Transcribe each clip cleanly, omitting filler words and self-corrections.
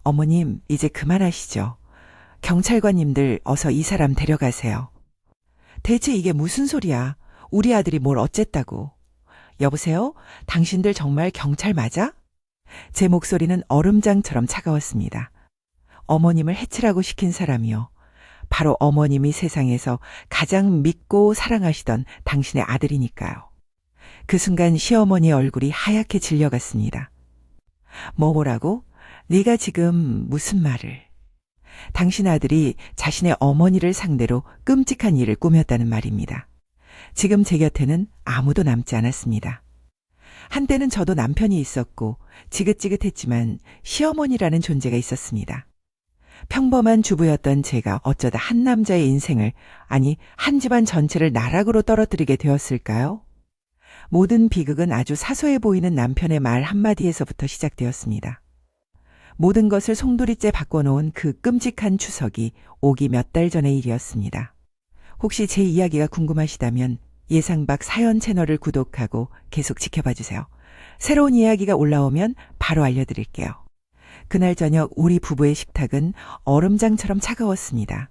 어머님, 이제 그만하시죠. 경찰관님들 어서 이 사람 데려가세요. 대체 이게 무슨 소리야? 우리 아들이 뭘 어쨌다고. 여보세요? 당신들 정말 경찰 맞아? 제 목소리는 얼음장처럼 차가웠습니다. 어머님을 해치라고 시킨 사람이요. 바로 어머님이 세상에서 가장 믿고 사랑하시던 당신의 아들이니까요. 그 순간 시어머니의 얼굴이 하얗게 질려갔습니다. 뭐라고? 네가 지금 무슨 말을? 당신 아들이 자신의 어머니를 상대로 끔찍한 일을 꾸몄다는 말입니다. 지금 제 곁에는 아무도 남지 않았습니다. 한때는 저도 남편이 있었고 지긋지긋했지만 시어머니라는 존재가 있었습니다. 평범한 주부였던 제가 어쩌다 한 남자의 인생을, 아니 한 집안 전체를 나락으로 떨어뜨리게 되었을까요? 모든 비극은 아주 사소해 보이는 남편의 말 한마디에서부터 시작되었습니다. 모든 것을 송두리째 바꿔놓은 그 끔찍한 추석이 오기 몇 달 전의 일이었습니다. 혹시 제 이야기가 궁금하시다면 예상 밖 사연 채널을 구독하고 계속 지켜봐 주세요. 새로운 이야기가 올라오면 바로 알려드릴게요. 그날 저녁 우리 부부의 식탁은 얼음장처럼 차가웠습니다.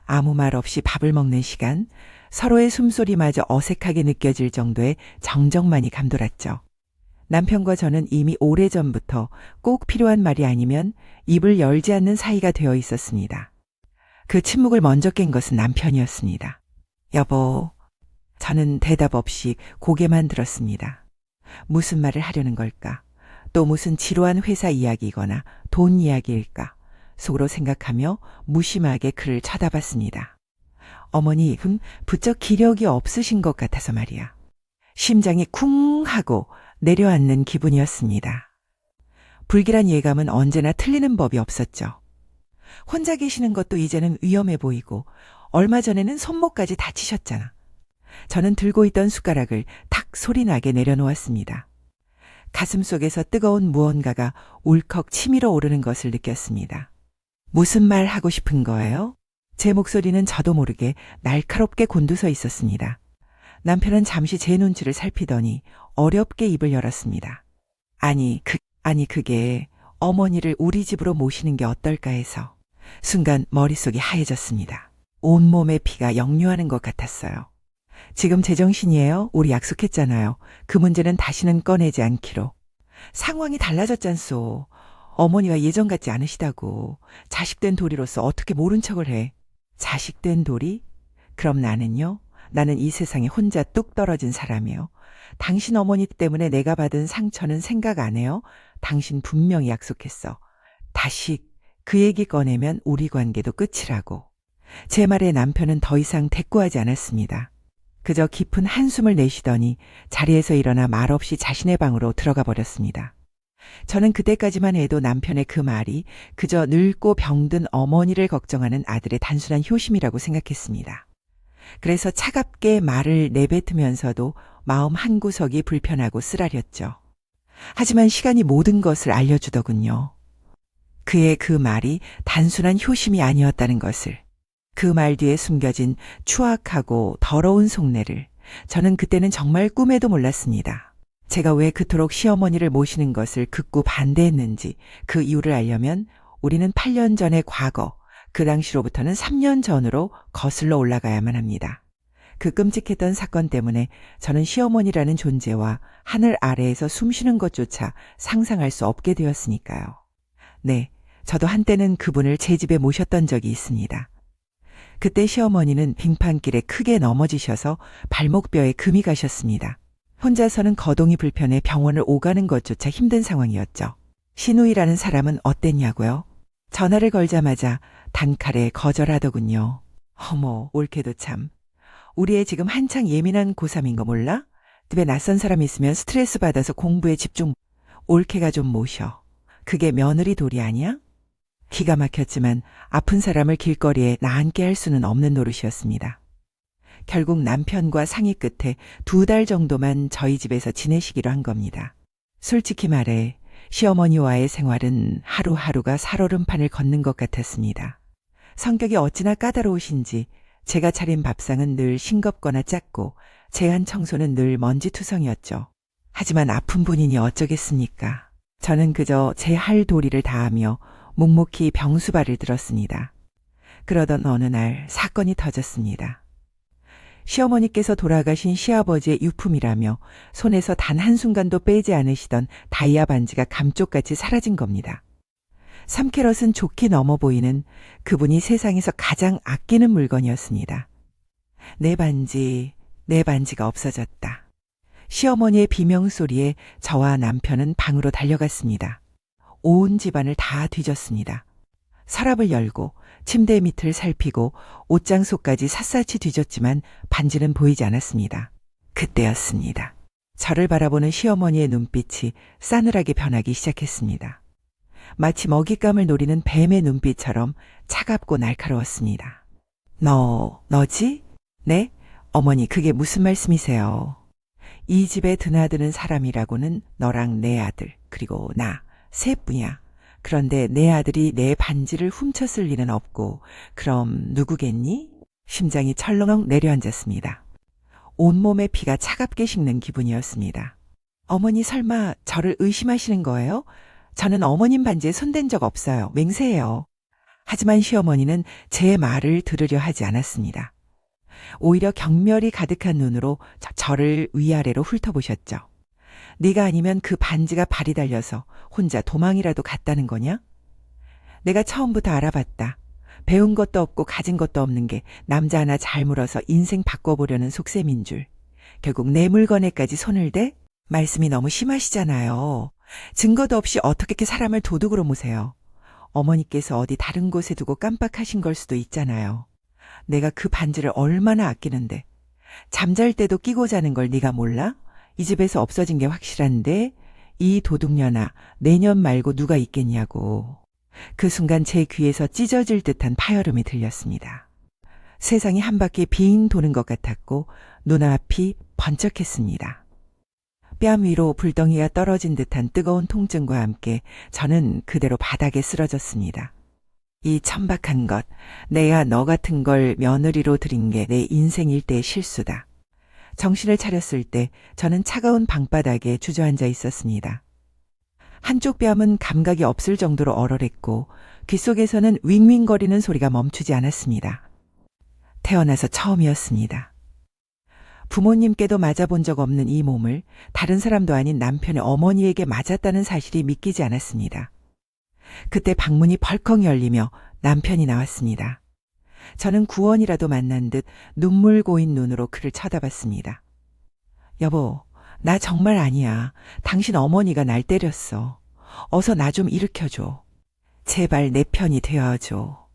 아무 말 없이 밥을 먹는 시간, 서로의 숨소리마저 어색하게 느껴질 정도의 정적만이 감돌았죠. 남편과 저는 이미 오래전부터 꼭 필요한 말이 아니면 입을 열지 않는 사이가 되어 있었습니다. 그 침묵을 먼저 깬 것은 남편이었습니다. 여보, 저는 대답 없이 고개만 들었습니다. 무슨 말을 하려는 걸까? 또 무슨 지루한 회사 이야기이거나 돈 이야기일까? 속으로 생각하며 무심하게 그를 쳐다봤습니다. 어머니, 부쩍 기력이 없으신 것 같아서 말이야. 심장이 쿵 하고 내려앉는 기분이었습니다. 불길한 예감은 언제나 틀리는 법이 없었죠. 혼자 계시는 것도 이제는 위험해 보이고 얼마 전에는 손목까지 다치셨잖아. 저는 들고 있던 숟가락을 탁 소리나게 내려놓았습니다. 가슴속에서 뜨거운 무언가가 울컥 치밀어 오르는 것을 느꼈습니다. 무슨 말 하고 싶은 거예요? 제 목소리는 저도 모르게 날카롭게 곤두서 있었습니다. 남편은 잠시 제 눈치를 살피더니 어렵게 입을 열었습니다. 그게 어머니를 우리 집으로 모시는 게 어떨까 해서. 순간 머릿속이 하얘졌습니다. 온몸에 피가 역류하는 것 같았어요. 지금 제정신이에요? 우리 약속했잖아요. 그 문제는 다시는 꺼내지 않기로. 상황이 달라졌잖소. 어머니가 예전 같지 않으시다고. 자식된 도리로서 어떻게 모른 척을 해. 자식된 도리? 그럼 나는요? 나는 이 세상에 혼자 뚝 떨어진 사람이요. 당신 어머니 때문에 내가 받은 상처는 생각 안 해요? 당신 분명히 약속했어. 다시 그 얘기 꺼내면 우리 관계도 끝이라고. 제 말에 남편은 더 이상 대꾸하지 않았습니다. 그저 깊은 한숨을 내쉬더니 자리에서 일어나 말없이 자신의 방으로 들어가 버렸습니다. 저는 그때까지만 해도 남편의 그 말이 그저 늙고 병든 어머니를 걱정하는 아들의 단순한 효심이라고 생각했습니다. 그래서 차갑게 말을 내뱉으면서도 마음 한구석이 불편하고 쓰라렸죠. 하지만 시간이 모든 것을 알려주더군요. 그의 그 말이 단순한 효심이 아니었다는 것을. 그 말 뒤에 숨겨진 추악하고 더러운 속내를 저는 그때는 정말 꿈에도 몰랐습니다. 제가 왜 그토록 시어머니를 모시는 것을 극구 반대했는지 그 이유를 알려면 우리는 8년 전의 과거, 그 당시로부터는 3년 전으로 거슬러 올라가야만 합니다. 그 끔찍했던 사건 때문에 저는 시어머니라는 존재와 하늘 아래에서 숨쉬는 것조차 상상할 수 없게 되었으니까요. 네, 저도 한때는 그분을 제 집에 모셨던 적이 있습니다. 그때 시어머니는 빙판길에 크게 넘어지셔서 발목뼈에 금이 가셨습니다. 혼자서는 거동이 불편해 병원을 오가는 것조차 힘든 상황이었죠. 신우이라는 사람은 어땠냐고요? 전화를 걸자마자 단칼에 거절하더군요. 어머, 올케도 참. 우리 애 지금 한창 예민한 고3인 거 몰라? 집에 낯선 사람 있으면 스트레스 받아서 공부에 집중. 올케가 좀 모셔. 그게 며느리 도리 아니야? 기가 막혔지만 아픈 사람을 길거리에 나앉게 할 수는 없는 노릇이었습니다. 결국 남편과 상의 끝에 2달 정도만 저희 집에서 지내시기로 한 겁니다. 솔직히 말해 시어머니와의 생활은 하루하루가 살얼음판을 걷는 것 같았습니다. 성격이 어찌나 까다로우신지 제가 차린 밥상은 늘 싱겁거나 작고 제한 청소는 늘 먼지투성이었죠. 하지만 아픈 분이니 어쩌겠습니까? 저는 그저 제 할 도리를 다하며 묵묵히 병수발을 들었습니다. 그러던 어느 날 사건이 터졌습니다. 시어머니께서 돌아가신 시아버지의 유품이라며 손에서 단 한순간도 빼지 않으시던 다이아 반지가 감쪽같이 사라진 겁니다. 3캐럿은 좋게 넘어 보이는 그분이 세상에서 가장 아끼는 물건이었습니다. 내 반지가 없어졌다. 시어머니의 비명소리에 저와 남편은 방으로 달려갔습니다. 온 집안을 다 뒤졌습니다. 서랍을 열고 침대 밑을 살피고 옷장 속까지 샅샅이 뒤졌지만 반지는 보이지 않았습니다. 그때였습니다. 저를 바라보는 시어머니의 눈빛이 싸늘하게 변하기 시작했습니다. 마치 먹잇감을 노리는 뱀의 눈빛처럼 차갑고 날카로웠습니다. 너지? 네? 어머니, 그게 무슨 말씀이세요? 이 집에 드나드는 사람이라고는 너랑 내 아들, 그리고 나, 셋뿐이야. 그런데 내 아들이 내 반지를 훔쳤을 리는 없고, 그럼 누구겠니? 심장이 철렁 내려앉았습니다. 온몸에 피가 차갑게 식는 기분이었습니다. 어머니 설마 저를 의심하시는 거예요? 저는 어머님 반지에 손댄 적 없어요. 맹세해요. 하지만 시어머니는 제 말을 들으려 하지 않았습니다. 오히려 경멸이 가득한 눈으로 저를 위아래로 훑어보셨죠. 네가 아니면 그 반지가 발이 달려서 혼자 도망이라도 갔다는 거냐? 내가 처음부터 알아봤다. 배운 것도 없고 가진 것도 없는 게 남자 하나 잘 물어서 인생 바꿔보려는 속셈인 줄. 결국 내 물건에까지 손을 대? 말씀이 너무 심하시잖아요. 증거도 없이 어떻게 사람을 도둑으로 모세요. 어머니께서 어디 다른 곳에 두고 깜빡하신 걸 수도 있잖아요. 내가 그 반지를 얼마나 아끼는데. 잠잘 때도 끼고 자는 걸 네가 몰라? 이 집에서 없어진 게 확실한데 이 도둑년아, 내년 말고 누가 있겠냐고. 그 순간 제 귀에서 찢어질 듯한 파열음이 들렸습니다. 세상이 한 바퀴 빙 도는 것 같았고 눈앞이 번쩍했습니다. 뺨 위로 불덩이가 떨어진 듯한 뜨거운 통증과 함께 저는 그대로 바닥에 쓰러졌습니다. 이 천박한 것, 내야 너 같은 걸 며느리로 들인 게 내 인생 일대의 실수다. 정신을 차렸을 때 저는 차가운 방바닥에 주저앉아 있었습니다. 한쪽 뺨은 감각이 없을 정도로 얼얼했고 귓속에서는 윙윙거리는 소리가 멈추지 않았습니다. 태어나서 처음이었습니다. 부모님께도 맞아본 적 없는 이 몸을 다른 사람도 아닌 남편의 어머니에게 맞았다는 사실이 믿기지 않았습니다. 그때 방문이 벌컥 열리며 남편이 나왔습니다. 저는 구원이라도 만난 듯 눈물 고인 눈으로 그를 쳐다봤습니다. 여보, 나 정말 아니야. 당신 어머니가 날 때렸어. 어서 나 좀 일으켜줘. 제발 내 편이 되어줘.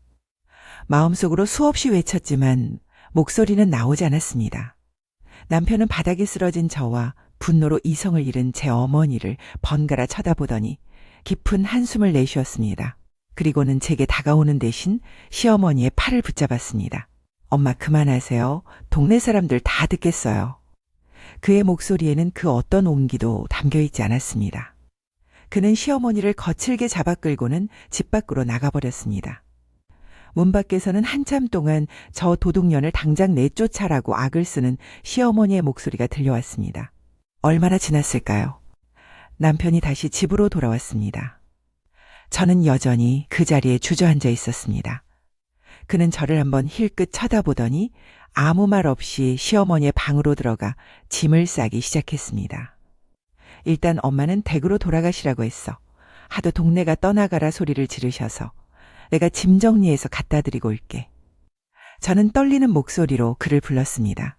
마음속으로 수없이 외쳤지만 목소리는 나오지 않았습니다. 남편은 바닥에 쓰러진 저와 분노로 이성을 잃은 제 어머니를 번갈아 쳐다보더니 깊은 한숨을 내쉬었습니다. 그리고는 제게 다가오는 대신 시어머니의 팔을 붙잡았습니다. 엄마 그만하세요. 동네 사람들 다 듣겠어요. 그의 목소리에는 그 어떤 온기도 담겨있지 않았습니다. 그는 시어머니를 거칠게 잡아 끌고는 집 밖으로 나가버렸습니다. 문 밖에서는 한참 동안 저 도둑년을 당장 내쫓아라고 악을 쓰는 시어머니의 목소리가 들려왔습니다. 얼마나 지났을까요? 남편이 다시 집으로 돌아왔습니다. 저는 여전히 그 자리에 주저앉아 있었습니다. 그는 저를 한번 힐끗 쳐다보더니 아무 말 없이 시어머니의 방으로 들어가 짐을 싸기 시작했습니다. 일단 엄마는 댁으로 돌아가시라고 했어. 하도 동네가 떠나가라 소리를 지르셔서 내가 짐 정리해서 갖다 드리고 올게. 저는 떨리는 목소리로 그를 불렀습니다.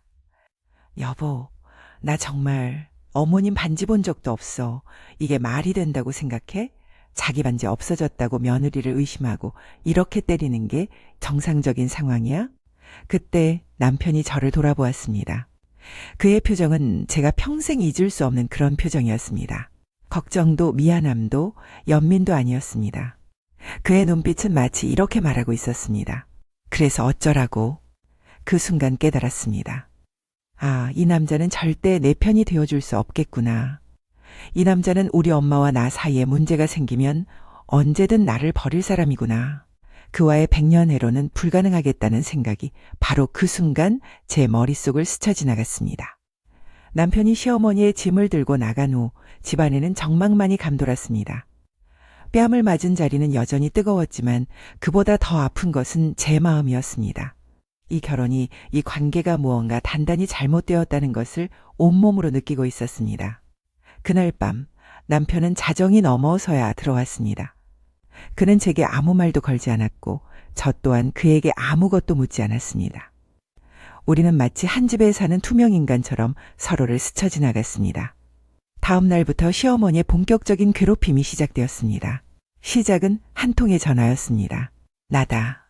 여보, 나 정말 어머님 반지 본 적도 없어. 이게 말이 된다고 생각해? 자기 반지 없어졌다고 며느리를 의심하고 이렇게 때리는 게 정상적인 상황이야? 그때 남편이 저를 돌아보았습니다. 그의 표정은 제가 평생 잊을 수 없는 그런 표정이었습니다. 걱정도 미안함도 연민도 아니었습니다. 그의 눈빛은 마치 이렇게 말하고 있었습니다. 그래서 어쩌라고? 그 순간 깨달았습니다. 아, 이 남자는 절대 내 편이 되어줄 수 없겠구나. 이 남자는 우리 엄마와 나 사이에 문제가 생기면 언제든 나를 버릴 사람이구나. 그와의 백년해로는 불가능하겠다는 생각이 바로 그 순간 제 머릿속을 스쳐 지나갔습니다. 남편이 시어머니의 짐을 들고 나간 후 집안에는 정막만이 감돌았습니다. 뺨을 맞은 자리는 여전히 뜨거웠지만 그보다 더 아픈 것은 제 마음이었습니다. 이 결혼이, 이 관계가 무언가 단단히 잘못되었다는 것을 온몸으로 느끼고 있었습니다. 그날 밤 남편은 자정이 넘어서야 들어왔습니다. 그는 제게 아무 말도 걸지 않았고 저 또한 그에게 아무것도 묻지 않았습니다. 우리는 마치 한 집에 사는 투명인간처럼 서로를 스쳐 지나갔습니다. 다음 날부터 시어머니의 본격적인 괴롭힘이 시작되었습니다. 시작은 한 통의 전화였습니다. 나다.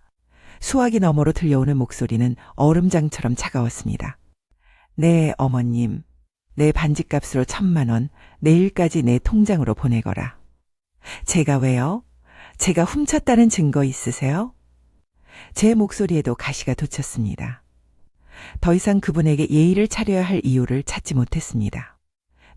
수화기 너머로 들려오는 목소리는 얼음장처럼 차가웠습니다. 네, 어머님. 내 반지값으로 1,000만 원 내일까지 내 통장으로 보내거라. 제가 왜요? 제가 훔쳤다는 증거 있으세요? 제 목소리에도 가시가 돋쳤습니다. 더 이상 그분에게 예의를 차려야 할 이유를 찾지 못했습니다.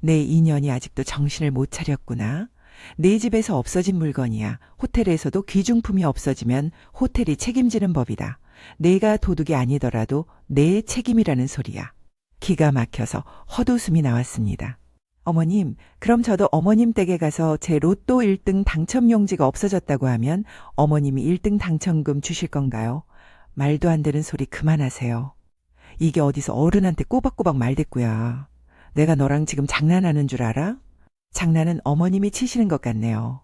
내 인연이 아직도 정신을 못 차렸구나. 내 집에서 없어진 물건이야. 호텔에서도 귀중품이 없어지면 호텔이 책임지는 법이다. 내가 도둑이 아니더라도 내 책임이라는 소리야. 기가 막혀서 헛웃음이 나왔습니다. 어머님, 그럼 저도 어머님 댁에 가서 제 로또 1등 당첨용지가 없어졌다고 하면 어머님이 1등 당첨금 주실 건가요? 말도 안 되는 소리 그만하세요. 이게 어디서 어른한테 꼬박꼬박 말대꾸야. 내가 너랑 지금 장난하는 줄 알아? 장난은 어머님이 치시는 것 같네요.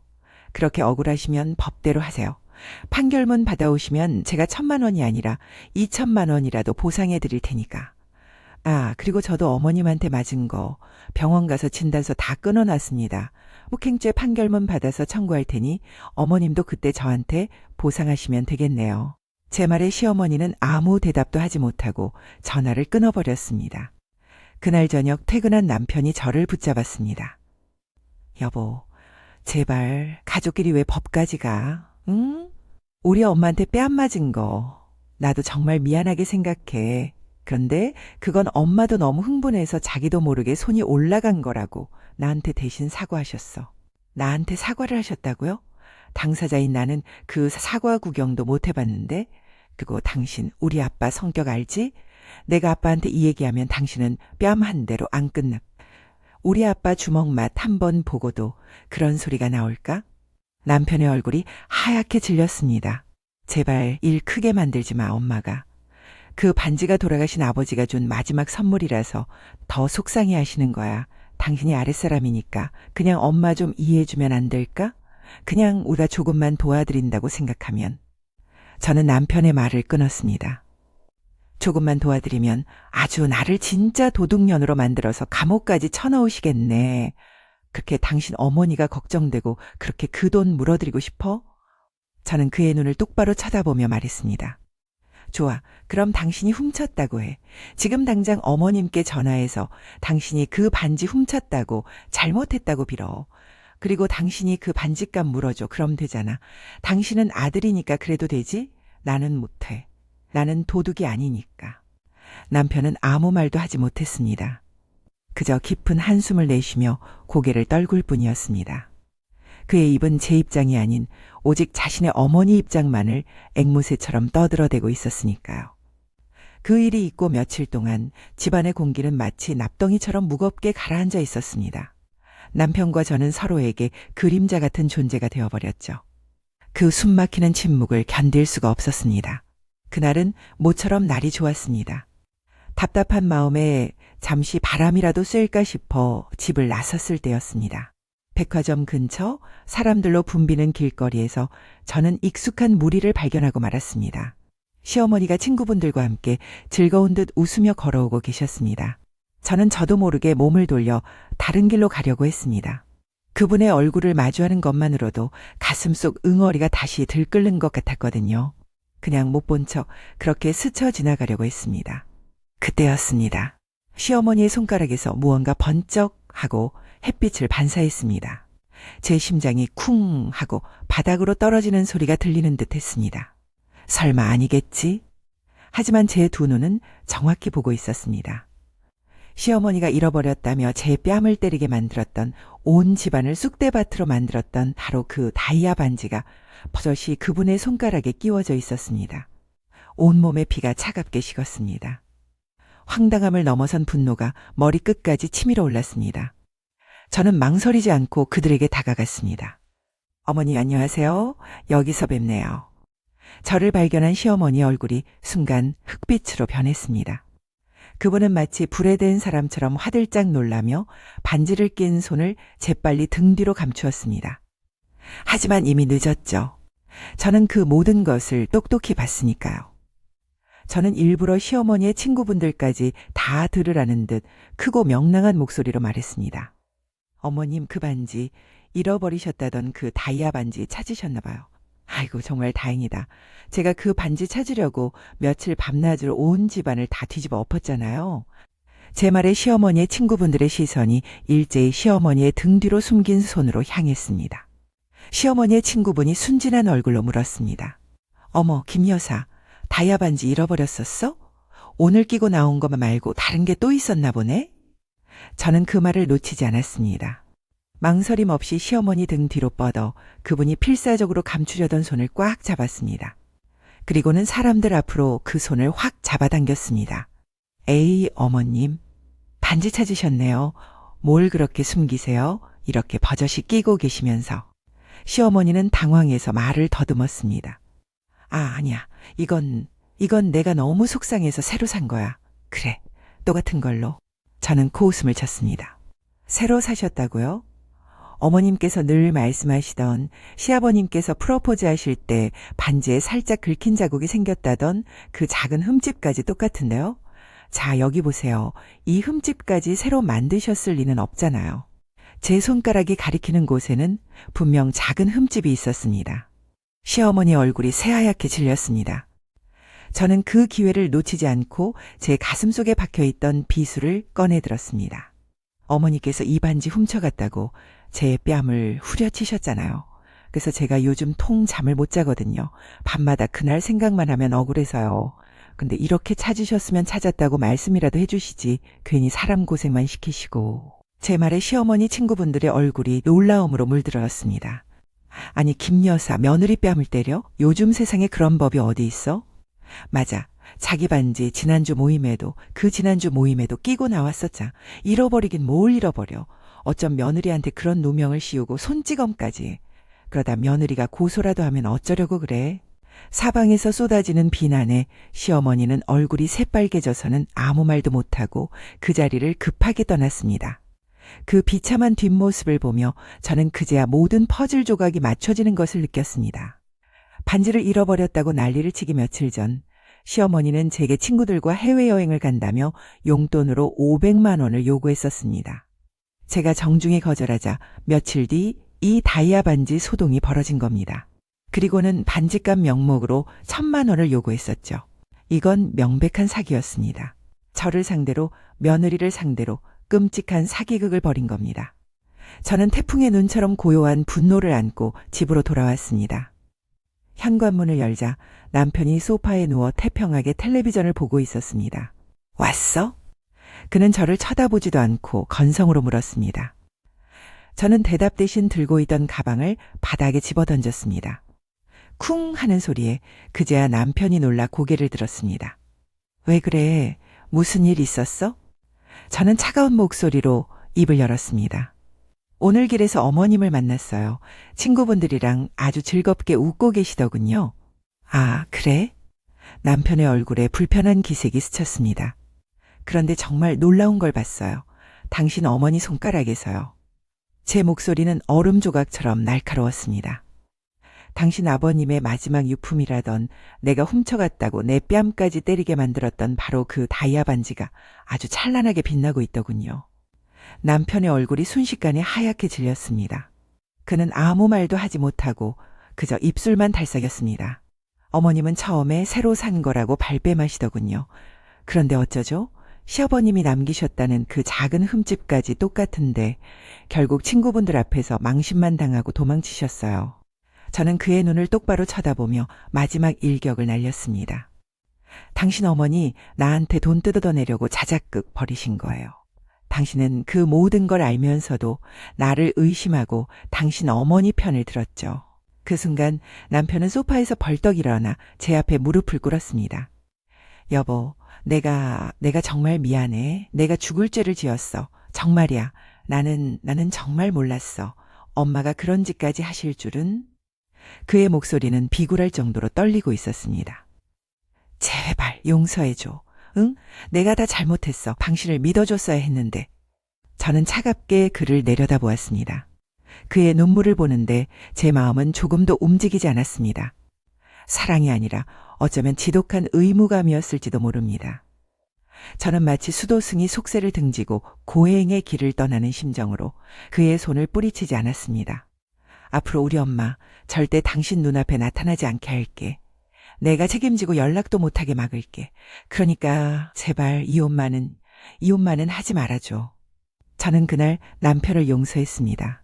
그렇게 억울하시면 법대로 하세요. 판결문 받아오시면 제가 1,000만 원이 아니라 2,000만 원이라도 보상해 드릴 테니까. 아, 그리고 저도 어머님한테 맞은 거 병원 가서 진단서 다 끊어놨습니다. 폭행죄 판결문 받아서 청구할 테니 어머님도 그때 저한테 보상하시면 되겠네요. 제 말에 시어머니는 아무 대답도 하지 못하고 전화를 끊어버렸습니다. 그날 저녁 퇴근한 남편이 저를 붙잡았습니다. 여보, 제발 가족끼리 왜 법까지 가? 응? 우리 엄마한테 뺨 맞은 거 나도 정말 미안하게 생각해. 그런데 그건 엄마도 너무 흥분해서 자기도 모르게 손이 올라간 거라고 나한테 대신 사과하셨어. 나한테 사과를 하셨다고요? 당사자인 나는 그 사과 구경도 못 해봤는데. 그리고 당신 우리 아빠 성격 알지? 내가 아빠한테 이 얘기하면 당신은 뺨 한 대로 안 끝나. 우리 아빠 주먹 맛 한 번 보고도 그런 소리가 나올까? 남편의 얼굴이 하얗게 질렸습니다. 제발 일 크게 만들지 마, 엄마가. 그 반지가 돌아가신 아버지가 준 마지막 선물이라서 더 속상해 하시는 거야. 당신이 아랫사람이니까 그냥 엄마 좀 이해해주면 안 될까? 그냥 우리가 조금만 도와드린다고 생각하면. 저는 남편의 말을 끊었습니다. 조금만 도와드리면 아주 나를 진짜 도둑년으로 만들어서 감옥까지 쳐넣으시겠네. 그렇게 당신 어머니가 걱정되고 그렇게 그 돈 물어드리고 싶어? 저는 그의 눈을 똑바로 쳐다보며 말했습니다. 좋아. 그럼 당신이 훔쳤다고 해. 지금 당장 어머님께 전화해서 당신이 그 반지 훔쳤다고 잘못했다고 빌어. 그리고 당신이 그 반지값 물어줘. 그럼 되잖아. 당신은 아들이니까 그래도 되지? 나는 못해. 나는 도둑이 아니니까. 남편은 아무 말도 하지 못했습니다. 그저 깊은 한숨을 내쉬며 고개를 떨굴 뿐이었습니다. 그의 입은 제 입장이 아닌 오직 자신의 어머니 입장만을 앵무새처럼 떠들어대고 있었으니까요. 그 일이 있고 며칠 동안 집안의 공기는 마치 납덩이처럼 무겁게 가라앉아 있었습니다. 남편과 저는 서로에게 그림자 같은 존재가 되어버렸죠. 그 숨막히는 침묵을 견딜 수가 없었습니다. 그날은 모처럼 날이 좋았습니다. 답답한 마음에 잠시 바람이라도 쐴까 싶어 집을 나섰을 때였습니다. 백화점 근처 사람들로 붐비는 길거리에서 저는 익숙한 무리를 발견하고 말았습니다. 시어머니가 친구분들과 함께 즐거운 듯 웃으며 걸어오고 계셨습니다. 저는 저도 모르게 몸을 돌려 다른 길로 가려고 했습니다. 그분의 얼굴을 마주하는 것만으로도 가슴속 응어리가 다시 들끓는 것 같았거든요. 그냥 못 본 척 그렇게 스쳐 지나가려고 했습니다. 그때였습니다. 시어머니의 손가락에서 무언가 번쩍 하고 햇빛을 반사했습니다. 제 심장이 쿵 하고 바닥으로 떨어지는 소리가 들리는 듯 했습니다. 설마 아니겠지? 하지만 제 두 눈은 정확히 보고 있었습니다. 시어머니가 잃어버렸다며 제 뺨을 때리게 만들었던, 온 집안을 쑥대밭으로 만들었던 바로 그 다이아 반지가 버젓이 그분의 손가락에 끼워져 있었습니다. 온몸의 피가 차갑게 식었습니다. 황당함을 넘어선 분노가 머리끝까지 치밀어 올랐습니다. 저는 망설이지 않고 그들에게 다가갔습니다. 어머니 안녕하세요. 여기서 뵙네요. 저를 발견한 시어머니 얼굴이 순간 흑빛으로 변했습니다. 그분은 마치 불에 댄 사람처럼 화들짝 놀라며 반지를 낀 손을 재빨리 등 뒤로 감추었습니다. 하지만 이미 늦었죠. 저는 그 모든 것을 똑똑히 봤으니까요. 저는 일부러 시어머니의 친구분들까지 다 들으라는 듯 크고 명랑한 목소리로 말했습니다. 어머님, 그 반지, 잃어버리셨다던 그 다이아 반지 찾으셨나 봐요. 아이고, 정말 다행이다. 제가 그 반지 찾으려고 며칠 밤낮으로 온 집안을 다 뒤집어 엎었잖아요. 제 말에 시어머니의 친구분들의 시선이 일제히 시어머니의 등 뒤로 숨긴 손으로 향했습니다. 시어머니의 친구분이 순진한 얼굴로 물었습니다. 어머, 김 여사, 다이아 반지 잃어버렸었어? 오늘 끼고 나온 것만 말고 다른 게 또 있었나 보네? 저는 그 말을 놓치지 않았습니다. 망설임 없이 시어머니 등 뒤로 뻗어 그분이 필사적으로 감추려던 손을 꽉 잡았습니다. 그리고는 사람들 앞으로 그 손을 확 잡아당겼습니다. 에이, 어머님, 반지 찾으셨네요. 뭘 그렇게 숨기세요? 이렇게 버젓이 끼고 계시면서. 시어머니는 당황해서 말을 더듬었습니다. 아니야. 이건 내가 너무 속상해서 새로 산 거야. 그래, 똑같은 걸로. 저는 코웃음을 쳤습니다. 새로 사셨다고요? 어머님께서 늘 말씀하시던 시아버님께서 프로포즈 하실 때 반지에 살짝 긁힌 자국이 생겼다던 그 작은 흠집까지 똑같은데요? 자, 여기 보세요. 이 흠집까지 새로 만드셨을 리는 없잖아요. 제 손가락이 가리키는 곳에는 분명 작은 흠집이 있었습니다. 시어머니 얼굴이 새하얗게 질렸습니다. 저는 그 기회를 놓치지 않고 제 가슴속에 박혀있던 비수를 꺼내들었습니다. 어머니께서 이 반지 훔쳐갔다고 제 뺨을 후려치셨잖아요. 그래서 제가 요즘 통 잠을 못 자거든요. 밤마다 그날 생각만 하면 억울해서요. 근데 이렇게 찾으셨으면 찾았다고 말씀이라도 해주시지 괜히 사람 고생만 시키시고. 제 말에 시어머니 친구분들의 얼굴이 놀라움으로 물들었습니다. 아니, 김 여사, 며느리 뺨을 때려? 요즘 세상에 그런 법이 어디 있어? 맞아. 자기 반지 지난주 모임에도 끼고 나왔었자. 잃어버리긴 뭘 잃어버려. 어쩜 며느리한테 그런 누명을 씌우고 손찌검까지. 그러다 며느리가 고소라도 하면 어쩌려고 그래. 사방에서 쏟아지는 비난에 시어머니는 얼굴이 새빨개져서는 아무 말도 못하고 그 자리를 급하게 떠났습니다. 그 비참한 뒷모습을 보며 저는 그제야 모든 퍼즐 조각이 맞춰지는 것을 느꼈습니다. 반지를 잃어버렸다고 난리를 치기 며칠 전 시어머니는 제게 친구들과 해외여행을 간다며 용돈으로 500만 원을 요구했었습니다. 제가 정중히 거절하자 며칠 뒤 이 다이아 반지 소동이 벌어진 겁니다. 그리고는 반지값 명목으로 1,000만 원을 요구했었죠. 이건 명백한 사기였습니다. 저를 상대로, 며느리를 상대로 끔찍한 사기극을 벌인 겁니다. 저는 태풍의 눈처럼 고요한 분노를 안고 집으로 돌아왔습니다. 현관문을 열자 남편이 소파에 누워 태평하게 텔레비전을 보고 있었습니다. 왔어? 그는 저를 쳐다보지도 않고 건성으로 물었습니다. 저는 대답 대신 들고 있던 가방을 바닥에 집어던졌습니다. 쿵 하는 소리에 그제야 남편이 놀라 고개를 들었습니다. 왜 그래? 무슨 일 있었어? 저는 차가운 목소리로 입을 열었습니다. 오늘 길에서 어머님을 만났어요. 친구분들이랑 아주 즐겁게 웃고 계시더군요. 아, 그래? 남편의 얼굴에 불편한 기색이 스쳤습니다. 그런데 정말 놀라운 걸 봤어요. 당신 어머니 손가락에서요. 제 목소리는 얼음 조각처럼 날카로웠습니다. 당신 아버님의 마지막 유품이라던 내가 훔쳐갔다고 내 뺨까지 때리게 만들었던 바로 그 다이아 반지가 아주 찬란하게 빛나고 있더군요. 남편의 얼굴이 순식간에 하얗게 질렸습니다. 그는 아무 말도 하지 못하고 그저 입술만 달싹였습니다. 어머님은 처음에 새로 산 거라고 발뺌하시더군요. 그런데 어쩌죠? 시아버님이 남기셨다는 그 작은 흠집까지 똑같은데 결국 친구분들 앞에서 망신만 당하고 도망치셨어요. 저는 그의 눈을 똑바로 쳐다보며 마지막 일격을 날렸습니다. 당신 어머니 나한테 돈 뜯어내려고 자작극 벌이신 거예요. 당신은 그 모든 걸 알면서도 나를 의심하고 당신 어머니 편을 들었죠. 그 순간 남편은 소파에서 벌떡 일어나 제 앞에 무릎을 꿇었습니다. 여보, 내가 정말 미안해. 내가 죽을 죄를 지었어. 정말이야. 나는 정말 몰랐어. 엄마가 그런 짓까지 하실 줄은. 그의 목소리는 비굴할 정도로 떨리고 있었습니다. 제발 용서해줘. 응? 내가 다 잘못했어. 당신을 믿어줬어야 했는데. 저는 차갑게 그를 내려다보았습니다. 그의 눈물을 보는데 제 마음은 조금도 움직이지 않았습니다. 사랑이 아니라 어쩌면 지독한 의무감이었을지도 모릅니다. 저는 마치 수도승이 속세를 등지고 고행의 길을 떠나는 심정으로 그의 손을 뿌리치지 않았습니다. 앞으로 우리 엄마 절대 당신 눈앞에 나타나지 않게 할게. 내가 책임지고 연락도 못하게 막을게. 그러니까 제발 이혼만은 하지 말아줘. 저는 그날 남편을 용서했습니다.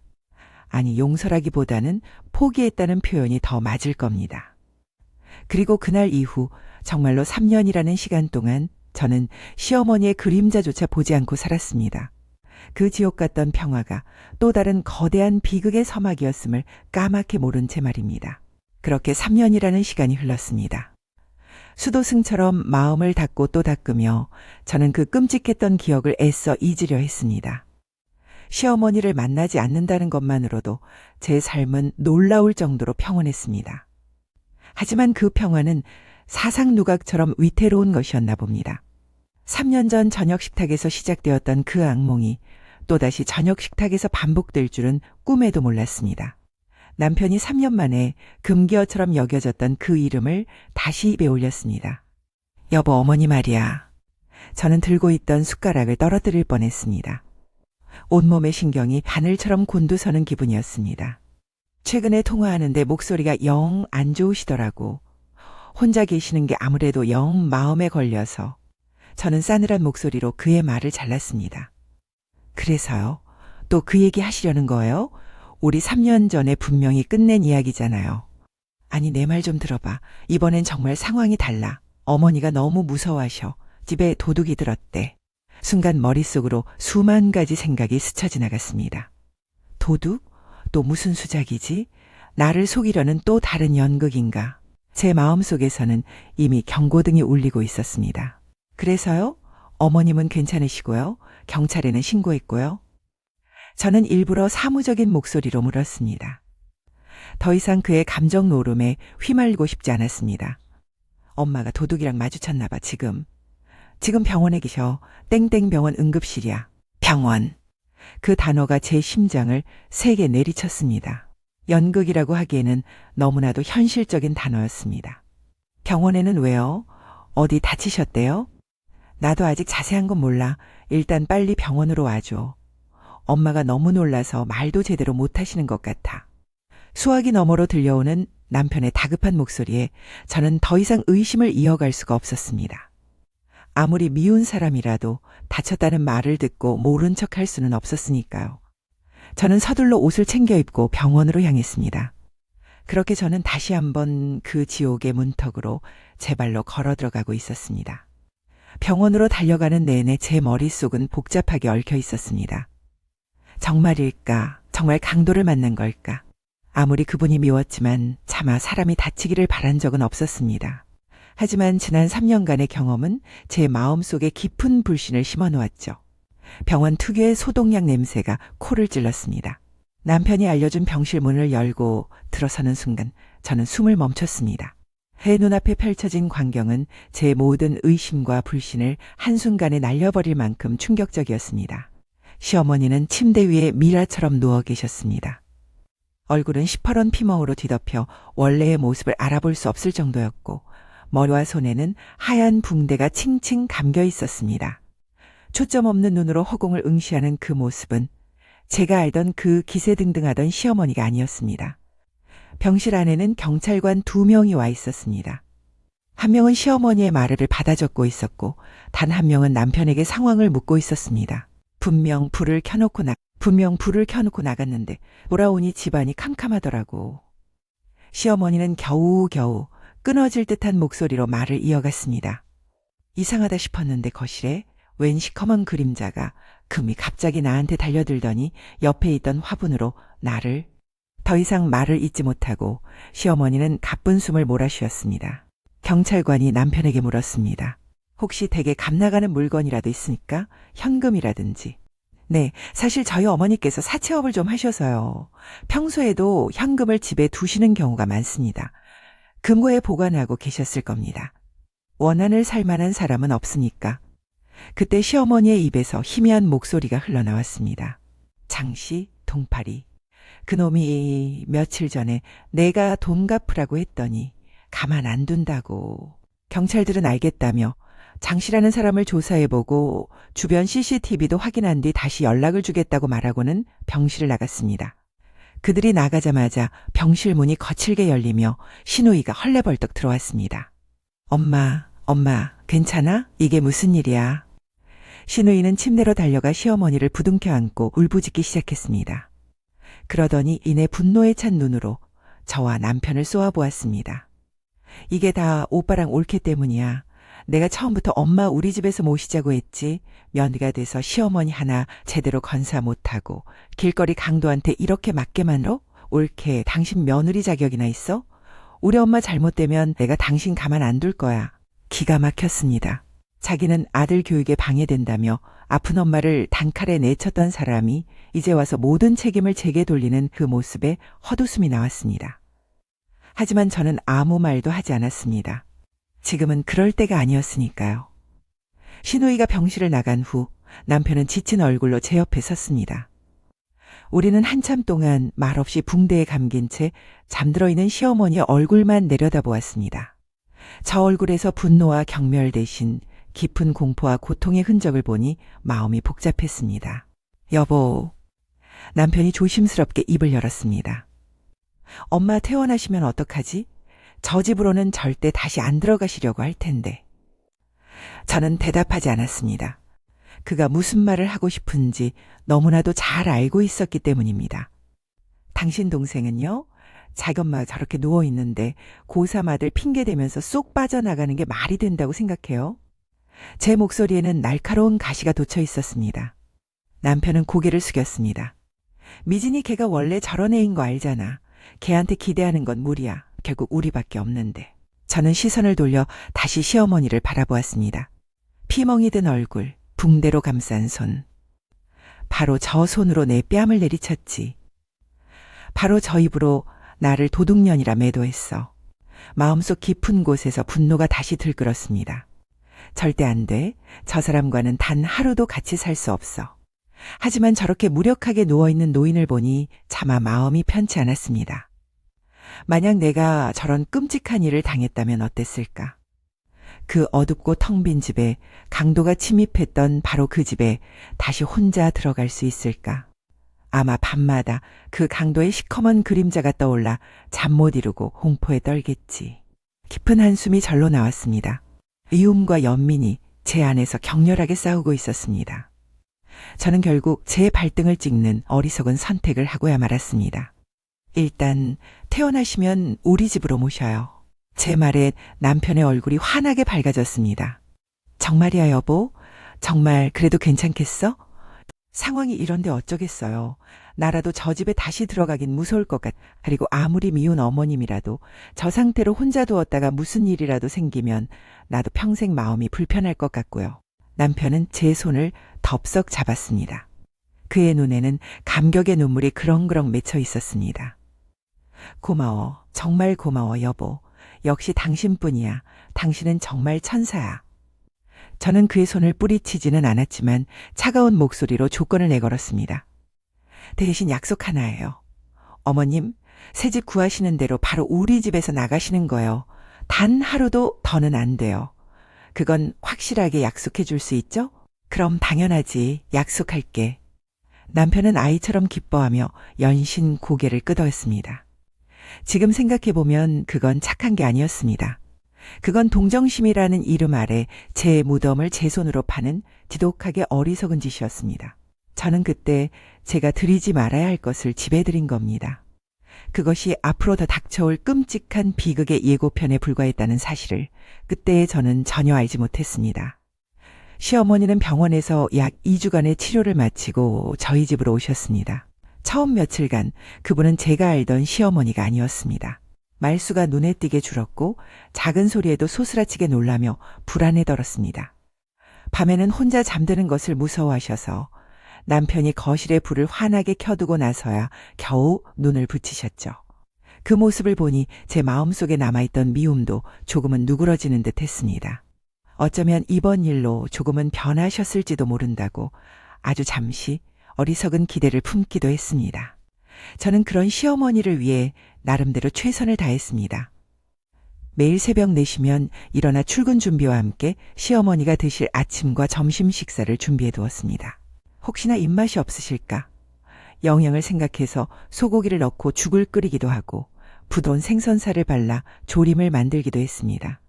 아니, 용서라기보다는 포기했다는 표현이 더 맞을 겁니다. 그리고 그날 이후 정말로 3년이라는 시간 동안 저는 시어머니의 그림자조차 보지 않고 살았습니다. 그 지옥 같던 평화가 또 다른 거대한 비극의 서막이었음을 까맣게 모른 채 말입니다. 그렇게 3년이라는 시간이 흘렀습니다. 수도승처럼 마음을 닫고 또 닦으며 저는 그 끔찍했던 기억을 애써 잊으려 했습니다. 시어머니를 만나지 않는다는 것만으로도 제 삶은 놀라울 정도로 평온했습니다. 하지만 그 평화는 사상 누각처럼 위태로운 것이었나 봅니다. 3년 전 저녁 식탁에서 시작되었던 그 악몽이 또다시 저녁 식탁에서 반복될 줄은 꿈에도 몰랐습니다. 남편이 3년 만에 금기어처럼 여겨졌던 그 이름을 다시 입에 올렸습니다. 여보, 어머니 말이야. 저는 들고 있던 숟가락을 떨어뜨릴 뻔했습니다. 온몸의 신경이 바늘처럼 곤두서는 기분이었습니다. 최근에 통화하는데 목소리가 영 안 좋으시더라고. 혼자 계시는 게 아무래도 영 마음에 걸려서 저는 싸늘한 목소리로 그의 말을 잘랐습니다. 그래서요? 또 그 얘기 하시려는 거예요? 우리 3년 전에 분명히 끝낸 이야기잖아요. 아니, 내 말 좀 들어봐. 이번엔 정말 상황이 달라. 어머니가 너무 무서워하셔. 집에 도둑이 들었대. 순간 머릿속으로 수만 가지 생각이 스쳐 지나갔습니다. 도둑? 또 무슨 수작이지? 나를 속이려는 또 다른 연극인가? 제 마음속에서는 이미 경고등이 울리고 있었습니다. 그래서요? 어머님은 괜찮으시고요? 경찰에는 신고했고요? 저는 일부러 사무적인 목소리로 물었습니다. 더 이상 그의 감정 노름에 휘말리고 싶지 않았습니다. 엄마가 도둑이랑 마주쳤나 봐, 지금. 지금 병원에 계셔. 땡땡병원 응급실이야. 병원. 그 단어가 제 심장을 세게 내리쳤습니다. 연극이라고 하기에는 너무나도 현실적인 단어였습니다. 병원에는 왜요? 어디 다치셨대요? 나도 아직 자세한 건 몰라. 일단 빨리 병원으로 와줘. 엄마가 너무 놀라서 말도 제대로 못하시는 것 같아. 수화기 너머로 들려오는 남편의 다급한 목소리에 저는 더 이상 의심을 이어갈 수가 없었습니다. 아무리 미운 사람이라도 다쳤다는 말을 듣고 모른 척할 수는 없었으니까요. 저는 서둘러 옷을 챙겨 입고 병원으로 향했습니다. 그렇게 저는 다시 한번 그 지옥의 문턱으로 제 발로 걸어 들어가고 있었습니다. 병원으로 달려가는 내내 제 머릿속은 복잡하게 얽혀 있었습니다. 정말일까? 정말 강도를 만난 걸까? 아무리 그분이 미웠지만 차마 사람이 다치기를 바란 적은 없었습니다. 하지만 지난 3년간의 경험은 제 마음속에 깊은 불신을 심어놓았죠. 병원 특유의 소독약 냄새가 코를 찔렀습니다. 남편이 알려준 병실 문을 열고 들어서는 순간 저는 숨을 멈췄습니다. 제 눈앞에 펼쳐진 광경은 제 모든 의심과 불신을 한순간에 날려버릴 만큼 충격적이었습니다. 시어머니는 침대 위에 미라처럼 누워 계셨습니다. 얼굴은 시퍼런 피멍으로 뒤덮여 원래의 모습을 알아볼 수 없을 정도였고 머리와 손에는 하얀 붕대가 칭칭 감겨 있었습니다. 초점 없는 눈으로 허공을 응시하는 그 모습은 제가 알던 그 기세등등하던 시어머니가 아니었습니다. 병실 안에는 경찰관 2명이 와 있었습니다. 한 명은 시어머니의 말을 받아 적고 있었고 단 한 명은 남편에게 상황을 묻고 있었습니다. 분명 불을 켜놓고 나갔는데 돌아오니 집안이 캄캄하더라고. 시어머니는 겨우겨우 끊어질 듯한 목소리로 말을 이어갔습니다. 이상하다 싶었는데 거실에 웬 시커먼 그림자가 금이 갑자기 나한테 달려들더니 옆에 있던 화분으로 나를. 더 이상 말을 잇지 못하고 시어머니는 가쁜 숨을 몰아쉬었습니다. 경찰관이 남편에게 물었습니다. 혹시 댁에 값나가는 물건이라도 있습니까? 현금이라든지. 네, 사실 저희 어머니께서 사채업을 좀 하셔서요. 평소에도 현금을 집에 두시는 경우가 많습니다. 금고에 보관하고 계셨을 겁니다. 원한을 살 만한 사람은 없으니까. 그때 시어머니의 입에서 희미한 목소리가 흘러나왔습니다. 장씨, 동파리. 그놈이 며칠 전에 내가 돈 갚으라고 했더니 가만 안 둔다고. 경찰들은 알겠다며 장씨라는 사람을 조사해보고 주변 CCTV도 확인한 뒤 다시 연락을 주겠다고 말하고는 병실을 나갔습니다. 그들이 나가자마자 병실 문이 거칠게 열리며 신우이가 헐레벌떡 들어왔습니다. 엄마, 괜찮아? 이게 무슨 일이야? 신우이는 침대로 달려가 시어머니를 부둥켜 안고 울부짖기 시작했습니다. 그러더니 이내 분노에 찬 눈으로 저와 남편을 쏘아보았습니다. 이게 다 오빠랑 올케 때문이야. 내가 처음부터 엄마 우리 집에서 모시자고 했지. 며느리가 돼서 시어머니 하나 제대로 건사 못하고 길거리 강도한테 이렇게 맞게만 어? 올케 당신 며느리 자격이나 있어? 우리 엄마 잘못되면 내가 당신 가만 안 둘 거야. 기가 막혔습니다. 자기는 아들 교육에 방해된다며 아픈 엄마를 단칼에 내쳤던 사람이 이제 와서 모든 책임을 제게 돌리는 그 모습에 헛웃음이 나왔습니다. 하지만 저는 아무 말도 하지 않았습니다. 지금은 그럴 때가 아니었으니까요. 신우이가 병실을 나간 후 남편은 지친 얼굴로 제 옆에 섰습니다. 우리는 한참 동안 말없이 붕대에 감긴 채 잠들어 있는 시어머니의 얼굴만 내려다보았습니다. 저 얼굴에서 분노와 경멸 대신 깊은 공포와 고통의 흔적을 보니 마음이 복잡했습니다. 여보, 남편이 조심스럽게 입을 열었습니다. 엄마 퇴원하시면 어떡하지? 저 집으로는 절대 다시 안 들어가시려고 할 텐데. 저는 대답하지 않았습니다. 그가 무슨 말을 하고 싶은지 너무나도 잘 알고 있었기 때문입니다. 당신 동생은요? 자기엄마가 저렇게 누워있는데 고3 아들 핑계대면서 쏙 빠져나가는 게 말이 된다고 생각해요? 제 목소리에는 날카로운 가시가 돋쳐 있었습니다. 남편은 고개를 숙였습니다. 미진이 걔가 원래 저런 애인 거 알잖아. 걔한테 기대하는 건 무리야. 결국 우리밖에 없는데. 저는 시선을 돌려 다시 시어머니를 바라보았습니다. 피멍이 든 얼굴, 붕대로 감싼 손. 바로 저 손으로 내 뺨을 내리쳤지. 바로 저 입으로 나를 도둑년이라 매도했어. 마음속 깊은 곳에서 분노가 다시 들끓었습니다. 절대 안 돼. 저 사람과는 단 하루도 같이 살 수 없어. 하지만 저렇게 무력하게 누워있는 노인을 보니 차마 마음이 편치 않았습니다. 만약 내가 저런 끔찍한 일을 당했다면 어땠을까? 그 어둡고 텅 빈 집에 강도가 침입했던 바로 그 집에 다시 혼자 들어갈 수 있을까? 아마 밤마다 그 강도의 시커먼 그림자가 떠올라 잠 못 이루고 공포에 떨겠지. 깊은 한숨이 절로 나왔습니다. 미움과 연민이 제 안에서 격렬하게 싸우고 있었습니다. 저는 결국 제 발등을 찍는 어리석은 선택을 하고야 말았습니다. 일단 퇴원하시면 우리 집으로 모셔요. 제 말에 남편의 얼굴이 환하게 밝아졌습니다. 정말이야 여보? 정말 그래도 괜찮겠어? 상황이 이런데 어쩌겠어요. 나라도 저 집에 다시 들어가긴 무서울 것 같. 그리고 아무리 미운 어머님이라도 저 상태로 혼자 두었다가 무슨 일이라도 생기면 나도 평생 마음이 불편할 것 같고요. 남편은 제 손을 덥석 잡았습니다. 그의 눈에는 감격의 눈물이 그렁그렁 맺혀 있었습니다. 고마워. 정말 고마워 여보. 역시 당신뿐이야. 당신은 정말 천사야. 저는 그의 손을 뿌리치지는 않았지만 차가운 목소리로 조건을 내걸었습니다. 대신 약속 하나예요. 어머님, 새 집 구하시는 대로 바로 우리 집에서 나가시는 거예요. 단 하루도 더는 안 돼요. 그건 확실하게 약속해 줄 수 있죠? 그럼 당연하지. 약속할게. 남편은 아이처럼 기뻐하며 연신 고개를 끄덕였습니다. 지금 생각해보면 그건 착한 게 아니었습니다. 그건 동정심이라는 이름 아래 제 무덤을 제 손으로 파는 지독하게 어리석은 짓이었습니다. 저는 그때 제가 드리지 말아야 할 것을 지배드린 겁니다. 그것이 앞으로 더 닥쳐올 끔찍한 비극의 예고편에 불과했다는 사실을 그때 저는 전혀 알지 못했습니다. 시어머니는 병원에서 약 2주간의 치료를 마치고 저희 집으로 오셨습니다. 처음 며칠간 그분은 제가 알던 시어머니가 아니었습니다. 말수가 눈에 띄게 줄었고 작은 소리에도 소스라치게 놀라며 불안에 떨었습니다. 밤에는 혼자 잠드는 것을 무서워하셔서 남편이 거실에 불을 환하게 켜두고 나서야 겨우 눈을 붙이셨죠. 그 모습을 보니 제 마음속에 남아있던 미움도 조금은 누그러지는 듯 했습니다. 어쩌면 이번 일로 조금은 변하셨을지도 모른다고 아주 잠시 어리석은 기대를 품기도 했습니다. 저는 그런 시어머니를 위해 나름대로 최선을 다했습니다. 매일 새벽 4시면 일어나 출근 준비와 함께 시어머니가 드실 아침과 점심 식사를 준비해 두었습니다. 혹시나 입맛이 없으실까? 영양을 생각해서 소고기를 넣고 죽을 끓이기도 하고 부드러운 생선살을 발라 조림을 만들기도 했습니다.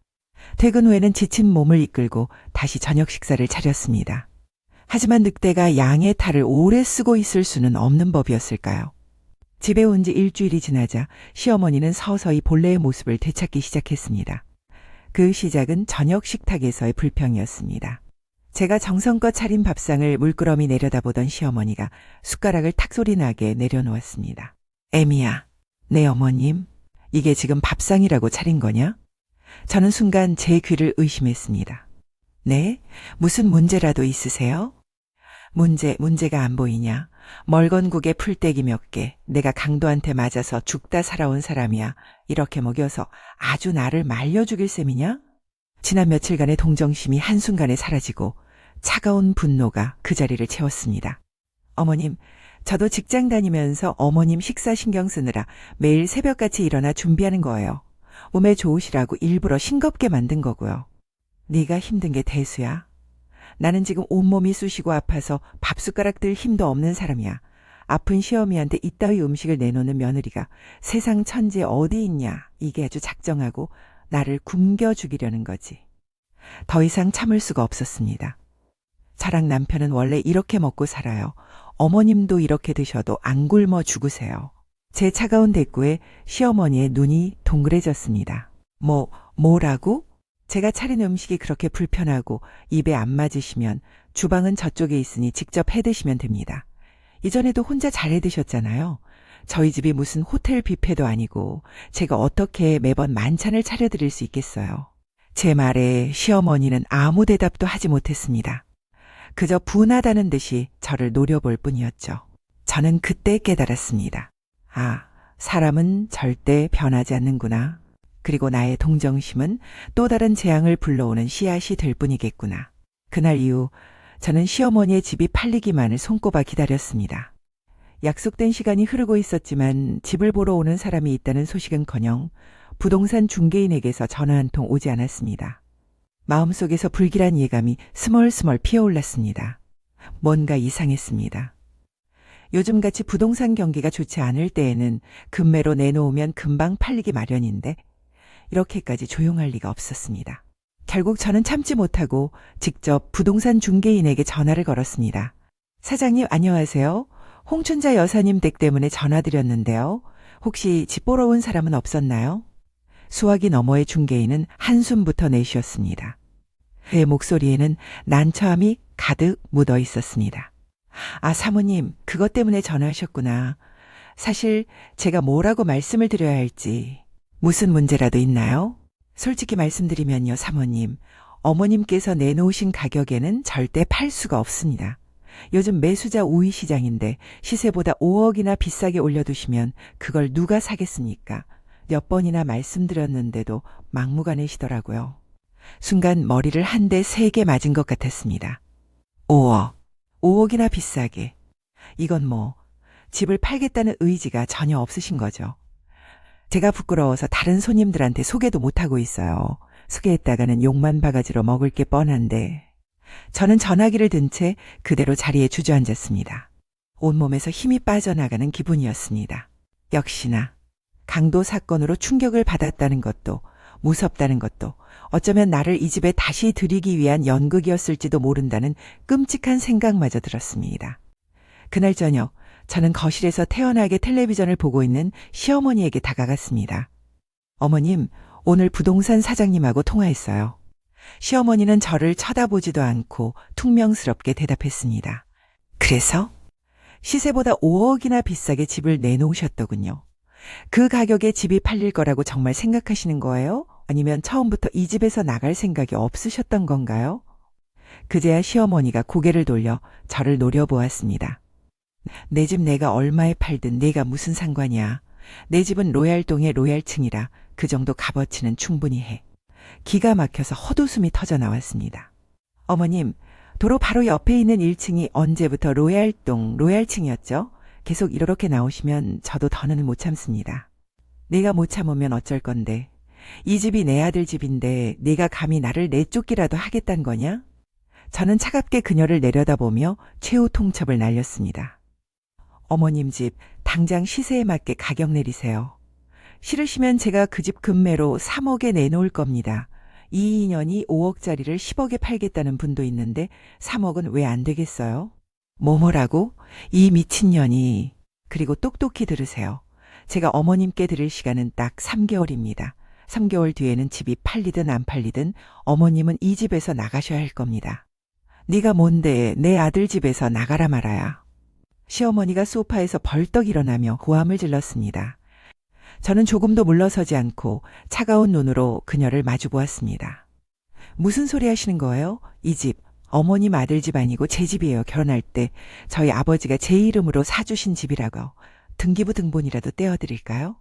퇴근 후에는 지친 몸을 이끌고 다시 저녁 식사를 차렸습니다. 하지만 늑대가 양의 탈을 오래 쓰고 있을 수는 없는 법이었을까요? 집에 온 지 일주일이 지나자 시어머니는 서서히 본래의 모습을 되찾기 시작했습니다. 그 시작은 저녁 식탁에서의 불평이었습니다. 제가 정성껏 차린 밥상을 물끄러미 내려다보던 시어머니가 숟가락을 탁소리 나게 내려놓았습니다. 애미야, 네 어머님, 이게 지금 밥상이라고 차린 거냐? 저는 순간 제 귀를 의심했습니다. 네? 무슨 문제라도 있으세요? 문제가 안 보이냐? 멀건국에 풀떼기 몇 개, 내가 강도한테 맞아서 죽다 살아온 사람이야. 이렇게 먹여서 아주 나를 말려 죽일 셈이냐? 지난 며칠간의 동정심이 한순간에 사라지고 차가운 분노가 그 자리를 채웠습니다. 어머님, 저도 직장 다니면서 어머님 식사 신경 쓰느라 매일 새벽같이 일어나 준비하는 거예요. 몸에 좋으시라고 일부러 싱겁게 만든 거고요. 네가 힘든 게 대수야. 나는 지금 온몸이 쑤시고 아파서 밥숟가락 들 힘도 없는 사람이야. 아픈 시어미한테 이따위 음식을 내놓는 며느리가 세상 천지에 어디 있냐. 이게 아주 작정하고 나를 굶겨 죽이려는 거지. 더 이상 참을 수가 없었습니다. 저랑 남편은 원래 이렇게 먹고 살아요. 어머님도 이렇게 드셔도 안 굶어 죽으세요. 제 차가운 대꾸에 시어머니의 눈이 동그래졌습니다. 뭐라고? 제가 차린 음식이 그렇게 불편하고 입에 안 맞으시면 주방은 저쪽에 있으니 직접 해드시면 됩니다. 이전에도 혼자 잘 해드셨잖아요. 저희 집이 무슨 호텔 뷔페도 아니고 제가 어떻게 매번 만찬을 차려드릴 수 있겠어요. 제 말에 시어머니는 아무 대답도 하지 못했습니다. 그저 분하다는 듯이 저를 노려볼 뿐이었죠. 저는 그때 깨달았습니다. 아, 사람은 절대 변하지 않는구나. 그리고 나의 동정심은 또 다른 재앙을 불러오는 씨앗이 될 뿐이겠구나. 그날 이후 저는 시어머니의 집이 팔리기만을 손꼽아 기다렸습니다. 약속된 시간이 흐르고 있었지만 집을 보러 오는 사람이 있다는 소식은커녕 부동산 중개인에게서 전화 한 통 오지 않았습니다. 마음속에서 불길한 예감이 스멀스멀 피어올랐습니다. 뭔가 이상했습니다. 요즘같이 부동산 경기가 좋지 않을 때에는 금매로 내놓으면 금방 팔리기 마련인데 이렇게까지 조용할 리가 없었습니다. 결국 저는 참지 못하고 직접 부동산 중개인에게 전화를 걸었습니다. 사장님 안녕하세요. 홍춘자 여사님 댁 때문에 전화드렸는데요. 혹시 집 보러 온 사람은 없었나요? 수화기 너머의 중개인은 한숨부터 내쉬었습니다. 그의 목소리에는 난처함이 가득 묻어 있었습니다. 아, 사모님, 그것 때문에 전화하셨구나. 사실 제가 뭐라고 말씀을 드려야 할지. 무슨 문제라도 있나요? 솔직히 말씀드리면요, 사모님. 어머님께서 내놓으신 가격에는 절대 팔 수가 없습니다. 요즘 매수자 우위 시장인데 시세보다 5억이나 비싸게 올려두시면 그걸 누가 사겠습니까? 몇 번이나 말씀드렸는데도 막무가내시더라고요. 순간 머리를 한 대 3개 맞은 것 같았습니다. 5억이나 비싸게. 이건 집을 팔겠다는 의지가 전혀 없으신 거죠. 제가 부끄러워서 다른 손님들한테 소개도 못하고 있어요. 소개했다가는 욕만 바가지로 먹을 게 뻔한데. 저는 전화기를 든 채 그대로 자리에 주저앉았습니다. 온몸에서 힘이 빠져나가는 기분이었습니다. 역시나 강도 사건으로 충격을 받았다는 것도 무섭다는 것도 어쩌면 나를 이 집에 다시 들이기 위한 연극이었을지도 모른다는 끔찍한 생각마저 들었습니다. 그날 저녁 저는 거실에서 태연하게 텔레비전을 보고 있는 시어머니에게 다가갔습니다. 어머님, 오늘 부동산 사장님하고 통화했어요. 시어머니는 저를 쳐다보지도 않고 퉁명스럽게 대답했습니다. 그래서? 시세보다 5억이나 비싸게 집을 내놓으셨더군요. 그 가격에 집이 팔릴 거라고 정말 생각하시는 거예요? 아니면 처음부터 이 집에서 나갈 생각이 없으셨던 건가요? 그제야 시어머니가 고개를 돌려 저를 노려보았습니다. 내 집 내가 얼마에 팔든 네가 무슨 상관이야. 내 집은 로얄동의 로얄층이라 그 정도 값어치는 충분히 해. 기가 막혀서 헛웃음이 터져 나왔습니다. 어머님, 도로 바로 옆에 있는 1층이 언제부터 로얄동 로얄층이었죠? 계속 이렇게 나오시면 저도 더는 못 참습니다. 네가 못 참으면 어쩔 건데. 이 집이 내 아들 집인데 네가 감히 나를 내쫓기라도 하겠단 거냐? 저는 차갑게 그녀를 내려다보며 최후 통첩을 날렸습니다. 어머님 집 당장 시세에 맞게 가격 내리세요. 싫으시면 제가 그 집 금매로 3억에 내놓을 겁니다. 이 인연이 5억짜리를 10억에 팔겠다는 분도 있는데 3억은 왜 안 되겠어요? 뭐라고? 이 미친년이. 그리고 똑똑히 들으세요. 제가 어머님께 드릴 시간은 딱 3개월입니다. 3개월 뒤에는 집이 팔리든 안 팔리든 어머님은 이 집에서 나가셔야 할 겁니다. 네가 뭔데 내 아들 집에서 나가라 말아야. 시어머니가 소파에서 벌떡 일어나며 고함을 질렀습니다. 저는 조금도 물러서지 않고 차가운 눈으로 그녀를 마주 보았습니다. 무슨 소리 하시는 거예요? 이 집 어머님 아들 집 아니고 제 집이에요. 결혼할 때 저희 아버지가 제 이름으로 사주신 집이라고. 등기부 등본이라도 떼어드릴까요?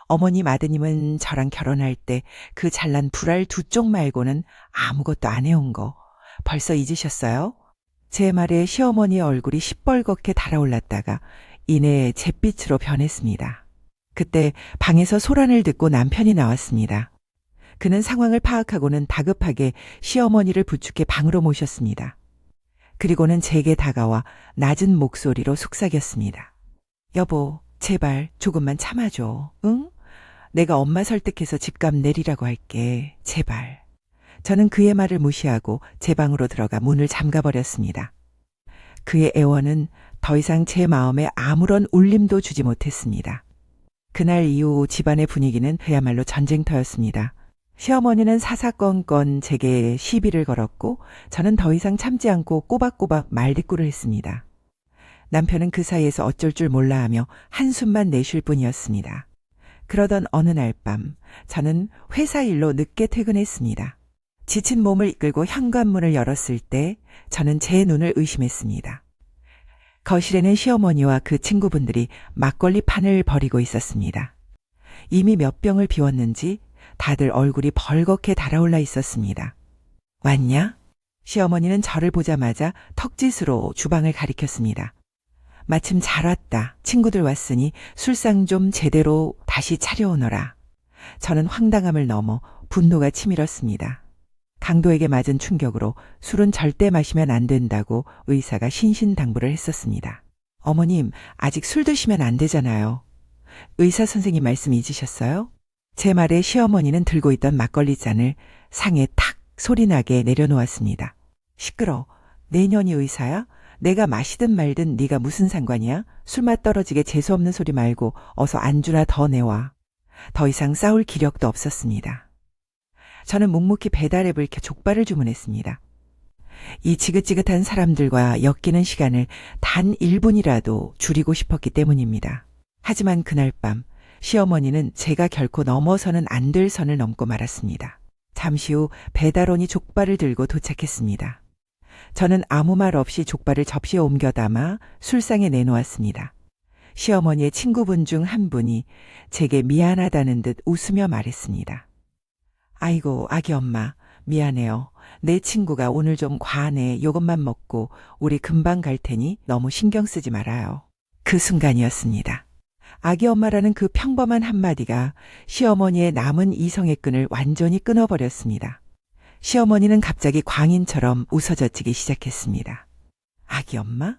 어머님 아드님은 저랑 결혼할 때 그 잘난 불알 두 쪽 말고는 아무것도 안 해온 거 벌써 잊으셨어요? 제 말에 시어머니의 얼굴이 시뻘겋게 달아올랐다가 이내 잿빛으로 변했습니다. 그때 방에서 소란을 듣고 남편이 나왔습니다. 그는 상황을 파악하고는 다급하게 시어머니를 부축해 방으로 모셨습니다. 그리고는 제게 다가와 낮은 목소리로 속삭였습니다. 여보, 제발 조금만 참아줘. 응? 내가 엄마 설득해서 집값 내리라고 할게. 제발. 저는 그의 말을 무시하고 제 방으로 들어가 문을 잠가버렸습니다. 그의 애원은 더 이상 제 마음에 아무런 울림도 주지 못했습니다. 그날 이후 집안의 분위기는 그야말로 전쟁터였습니다. 시어머니는 사사건건 제게 시비를 걸었고 저는 더 이상 참지 않고 꼬박꼬박 말대꾸를 했습니다. 남편은 그 사이에서 어쩔 줄 몰라 하며 한숨만 내쉴 뿐이었습니다. 그러던 어느 날 밤 저는 회사 일로 늦게 퇴근했습니다. 지친 몸을 이끌고 현관문을 열었을 때 저는 제 눈을 의심했습니다. 거실에는 시어머니와 그 친구분들이 막걸리 판을 벌이고 있었습니다. 이미 몇 병을 비웠는지 다들 얼굴이 벌겋게 달아올라 있었습니다. 왔냐? 시어머니는 저를 보자마자 턱짓으로 주방을 가리켰습니다. 마침 잘 왔다. 친구들 왔으니 술상 좀 제대로 다시 차려오너라. 저는 황당함을 넘어 분노가 치밀었습니다. 강도에게 맞은 충격으로 술은 절대 마시면 안 된다고 의사가 신신당부를 했었습니다. 어머님, 아직 술 드시면 안 되잖아요. 의사 선생님 말씀 잊으셨어요? 제 말에 시어머니는 들고 있던 막걸리 잔을 상에 탁 소리나게 내려놓았습니다. 시끄러. 내년이 의사야? 내가 마시든 말든 네가 무슨 상관이야? 술맛 떨어지게 재수없는 소리 말고 어서 안주나 더 내와. 더 이상 싸울 기력도 없었습니다. 저는 묵묵히 배달앱을 켜 족발을 주문했습니다. 이 지긋지긋한 사람들과 엮이는 시간을 단 1분이라도 줄이고 싶었기 때문입니다. 하지만 그날 밤 시어머니는 제가 결코 넘어서는 안 될 선을 넘고 말았습니다. 잠시 후 배달원이 족발을 들고 도착했습니다. 저는 아무 말 없이 족발을 접시에 옮겨 담아 술상에 내놓았습니다. 시어머니의 친구분 중 한 분이 제게 미안하다는 듯 웃으며 말했습니다. 아이고, 아기 엄마, 미안해요. 내 친구가 오늘 좀 과하네. 요것만 먹고 우리 금방 갈 테니 너무 신경 쓰지 말아요. 그 순간이었습니다. 아기 엄마라는 그 평범한 한마디가 시어머니의 남은 이성의 끈을 완전히 끊어버렸습니다. 시어머니는 갑자기 광인처럼 웃어젖히기 시작했습니다. 아기 엄마?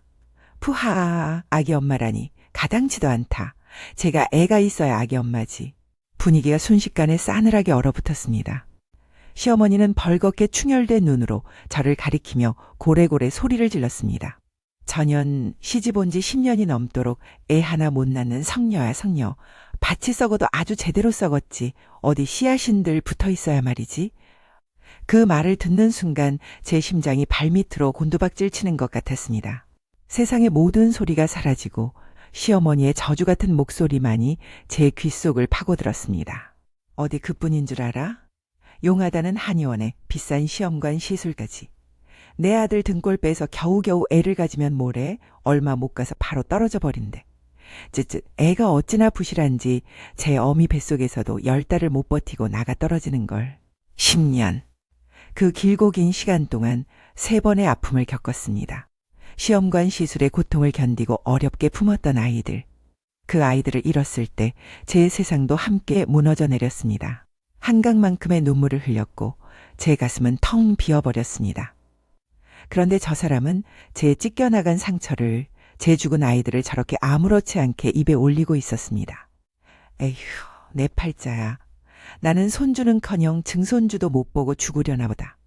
푸하, 아기 엄마라니 가당치도 않다. 제가 애가 있어야 아기 엄마지. 분위기가 순식간에 싸늘하게 얼어붙었습니다. 시어머니는 벌겋게 충혈된 눈으로 저를 가리키며 고래고래 소리를 질렀습니다. 전현 시집 온 지 10년이 넘도록 애 하나 못 낳는 성녀야 성녀. 밭이 썩어도 아주 제대로 썩었지. 어디 씨앗인들 붙어 있어야 말이지. 그 말을 듣는 순간 제 심장이 발밑으로 곤두박질 치는 것 같았습니다. 세상의 모든 소리가 사라지고 시어머니의 저주 같은 목소리만이 제 귓속을 파고들었습니다. 어디 그뿐인 줄 알아? 용하다는 한의원에 비싼 시험관 시술까지. 내 아들 등골 빼서 겨우겨우 애를 가지면 뭐래? 얼마 못 가서 바로 떨어져 버린대. 쯧쯧, 애가 어찌나 부실한지 제 어미 뱃속에서도 10달을 못 버티고 나가 떨어지는 걸. 10년. 그 길고 긴 시간 동안 3번의 아픔을 겪었습니다. 시험관 시술의 고통을 견디고 어렵게 품었던 아이들. 그 아이들을 잃었을 때 제 세상도 함께 무너져 내렸습니다. 한강만큼의 눈물을 흘렸고 제 가슴은 텅 비어버렸습니다. 그런데 저 사람은 제 찢겨나간 상처를, 제 죽은 아이들을 저렇게 아무렇지 않게 입에 올리고 있었습니다. 에휴, 내 팔자야. 나는 손주는커녕 증손주도 못 보고 죽으려나 보다.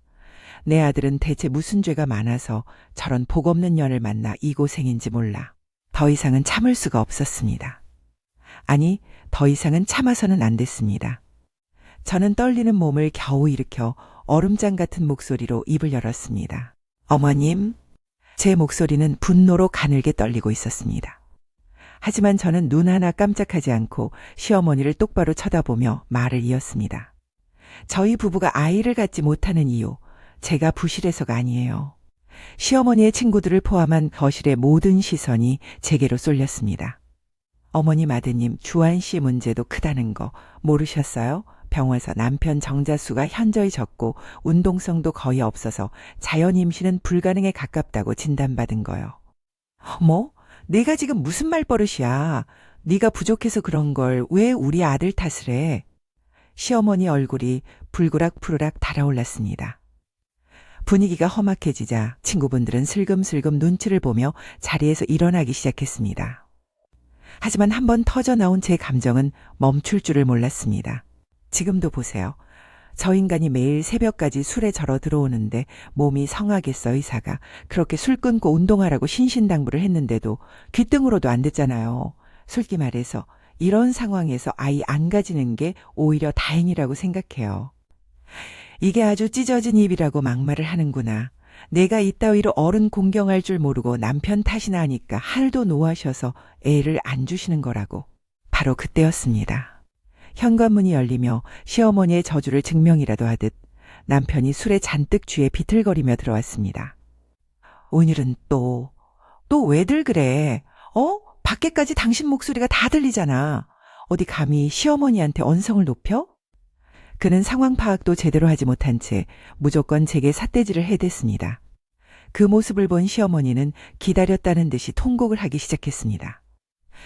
내 아들은 대체 무슨 죄가 많아서 저런 복없는 년을 만나 이 고생인지 몰라. 더 이상은 참을 수가 없었습니다. 아니, 더 이상은 참아서는 안 됐습니다. 저는 떨리는 몸을 겨우 일으켜 얼음장 같은 목소리로 입을 열었습니다. 어머님. 제 목소리는 분노로 가늘게 떨리고 있었습니다. 하지만 저는 눈 하나 깜짝하지 않고 시어머니를 똑바로 쳐다보며 말을 이었습니다. 저희 부부가 아이를 갖지 못하는 이유, 제가 부실해서가 아니에요. 시어머니의 친구들을 포함한 거실의 모든 시선이 제게로 쏠렸습니다. 어머님 아드님 주한 씨 문제도 크다는 거 모르셨어요? 병원에서 남편 정자수가 현저히 적고 운동성도 거의 없어서 자연 임신은 불가능에 가깝다고 진단받은 거요. 뭐? 내가 지금 무슨 말버릇이야. 네가 부족해서 그런 걸 왜 우리 아들 탓을 해? 시어머니 얼굴이 불그락푸르락 달아올랐습니다. 분위기가 험악해지자 친구분들은 슬금슬금 눈치를 보며 자리에서 일어나기 시작했습니다. 하지만 한번 터져나온 제 감정은 멈출 줄을 몰랐습니다. 지금도 보세요. 저 인간이 매일 새벽까지 술에 절어 들어오는데 몸이 성하겠어 의사가 그렇게 술 끊고 운동하라고 신신당부를 했는데도 귀등으로도 안 됐잖아요. 솔직히 말해서 이런 상황에서 아이 안 가지는 게 오히려 다행이라고 생각해요. 이게 아주 찢어진 입이라고 막말을 하는구나. 내가 이따위로 어른 공경할 줄 모르고 남편 탓이나 하니까 하늘도 노하셔서 애를 안 주시는 거라고. 바로 그때였습니다. 현관문이 열리며 시어머니의 저주를 증명이라도 하듯 남편이 술에 잔뜩 취해 비틀거리며 들어왔습니다. 오늘은 또 왜들 그래? 밖에까지 당신 목소리가 다 들리잖아. 어디 감히 시어머니한테 언성을 높여? 그는 상황 파악도 제대로 하지 못한 채 무조건 제게 삿대질을 해댔습니다. 그 모습을 본 시어머니는 기다렸다는 듯이 통곡을 하기 시작했습니다.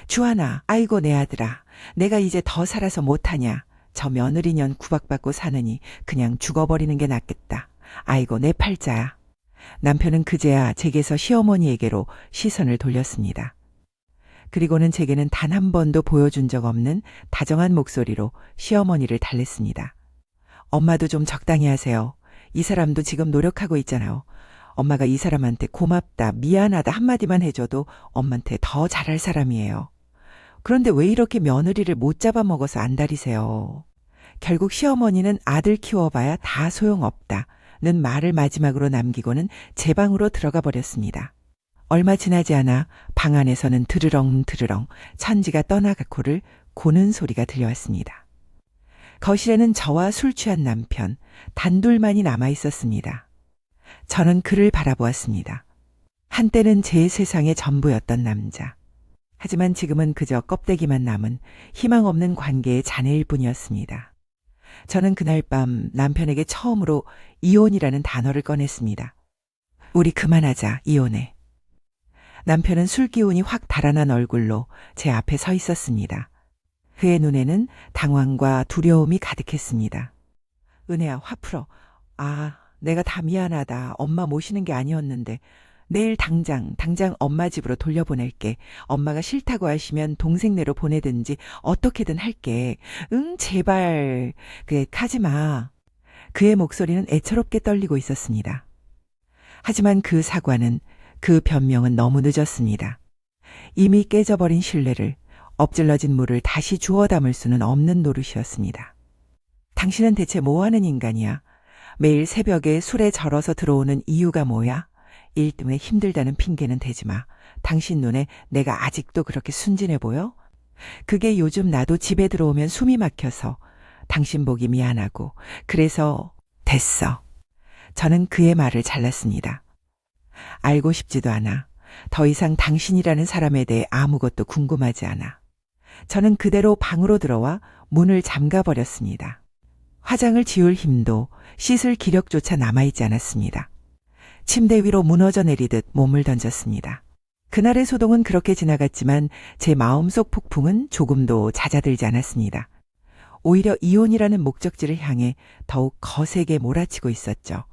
주하나, 아이고 내 아들아, 내가 이제 더 살아서 못하냐. 저 며느리년 구박받고 사느니 그냥 죽어버리는 게 낫겠다. 아이고 내 팔자야. 남편은 그제야 제게서 시어머니에게로 시선을 돌렸습니다. 그리고는 제게는 단 한 번도 보여준 적 없는 다정한 목소리로 시어머니를 달랬습니다. 엄마도 좀 적당히 하세요. 이 사람도 지금 노력하고 있잖아요. 엄마가 이 사람한테 고맙다, 미안하다 한마디만 해줘도 엄마한테 더 잘할 사람이에요. 그런데 왜 이렇게 며느리를 못 잡아먹어서 안달이세요? 결국 시어머니는 아들 키워봐야 다 소용없다는 말을 마지막으로 남기고는 제 방으로 들어가 버렸습니다. 얼마 지나지 않아 방 안에서는 드르렁 천지가 떠나가코를 고는 소리가 들려왔습니다. 거실에는 저와 술 취한 남편 단둘만이 남아 있었습니다. 저는 그를 바라보았습니다. 한때는 제 세상의 전부였던 남자. 하지만 지금은 그저 껍데기만 남은 희망 없는 관계의 잔해일 뿐이었습니다. 저는 그날 밤 남편에게 처음으로 이혼이라는 단어를 꺼냈습니다. 우리 그만하자, 이혼해. 남편은 술 기운이 확 달아난 얼굴로 제 앞에 서 있었습니다. 그의 눈에는 당황과 두려움이 가득했습니다. 은혜야, 화 풀어. 내가 다 미안하다. 엄마 모시는 게 아니었는데 내일 당장 엄마 집으로 돌려보낼게. 엄마가 싫다고 하시면 동생네로 보내든지 어떻게든 할게. 응, 제발. 그래, 가지마. 그의 목소리는 애처롭게 떨리고 있었습니다. 하지만 그 사과는, 그 변명은 너무 늦었습니다. 이미 깨져버린 신뢰를, 엎질러진 물을 다시 주워 담을 수는 없는 노릇이었습니다. 당신은 대체 뭐하는 인간이야? 매일 새벽에 술에 절어서 들어오는 이유가 뭐야? 일 때문에 힘들다는 핑계는 대지 마. 당신 눈에 내가 아직도 그렇게 순진해 보여? 그게 요즘 나도 집에 들어오면 숨이 막혀서 당신 보기 미안하고 그래서 됐어. 저는 그의 말을 잘랐습니다. 알고 싶지도 않아. 더 이상 당신이라는 사람에 대해 아무것도 궁금하지 않아. 저는 그대로 방으로 들어와 문을 잠가 버렸습니다. 화장을 지울 힘도 씻을 기력조차 남아있지 않았습니다. 침대 위로 무너져 내리듯 몸을 던졌습니다. 그날의 소동은 그렇게 지나갔지만 제 마음속 폭풍은 조금도 잦아들지 않았습니다. 오히려 이혼이라는 목적지를 향해 더욱 거세게 몰아치고 있었죠.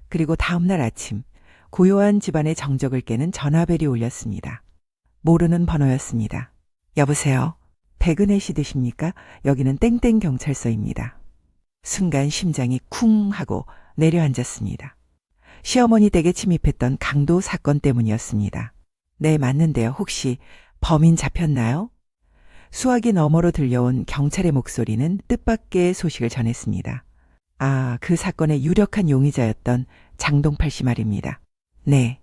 그리고 다음날 아침 고요한 집안의 정적을 깨는 전화벨이 울렸습니다. 모르는 번호였습니다. 여보세요? 백은혜 씨 되십니까? 여기는 땡땡 경찰서입니다. 순간 심장이 쿵 하고 내려앉았습니다. 시어머니 댁에 침입했던 강도 사건 때문이었습니다. 네, 맞는데요. 혹시 범인 잡혔나요? 수화기 너머로 들려온 경찰의 목소리는 뜻밖의 소식을 전했습니다. 아, 그 사건의 유력한 용의자였던 장동팔 씨 말입니다. 네.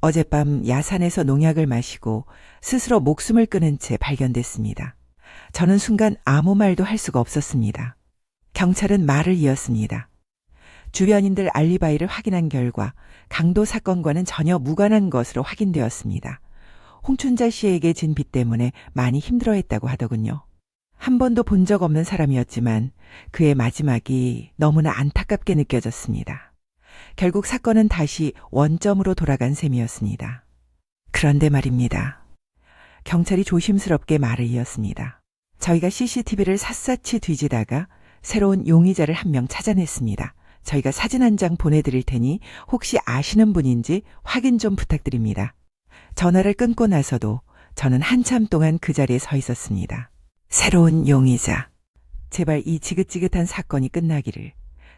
어젯밤 야산에서 농약을 마시고 스스로 목숨을 끊은 채 발견됐습니다. 저는 순간 아무 말도 할 수가 없었습니다. 경찰은 말을 이었습니다. 주변인들 알리바이를 확인한 결과 강도 사건과는 전혀 무관한 것으로 확인되었습니다. 홍춘자 씨에게 진 빚 때문에 많이 힘들어했다고 하더군요. 한 번도 본 적 없는 사람이었지만 그의 마지막이 너무나 안타깝게 느껴졌습니다. 결국 사건은 다시 원점으로 돌아간 셈이었습니다. 그런데 말입니다. 경찰이 조심스럽게 말을 이었습니다. 저희가 CCTV를 샅샅이 뒤지다가 새로운 용의자를 한 명 찾아냈습니다. 저희가 사진 한 장 보내드릴 테니 혹시 아시는 분인지 확인 좀 부탁드립니다. 전화를 끊고 나서도 저는 한참 동안 그 자리에 서 있었습니다. 새로운 용의자. 제발 이 지긋지긋한 사건이 끝나기를.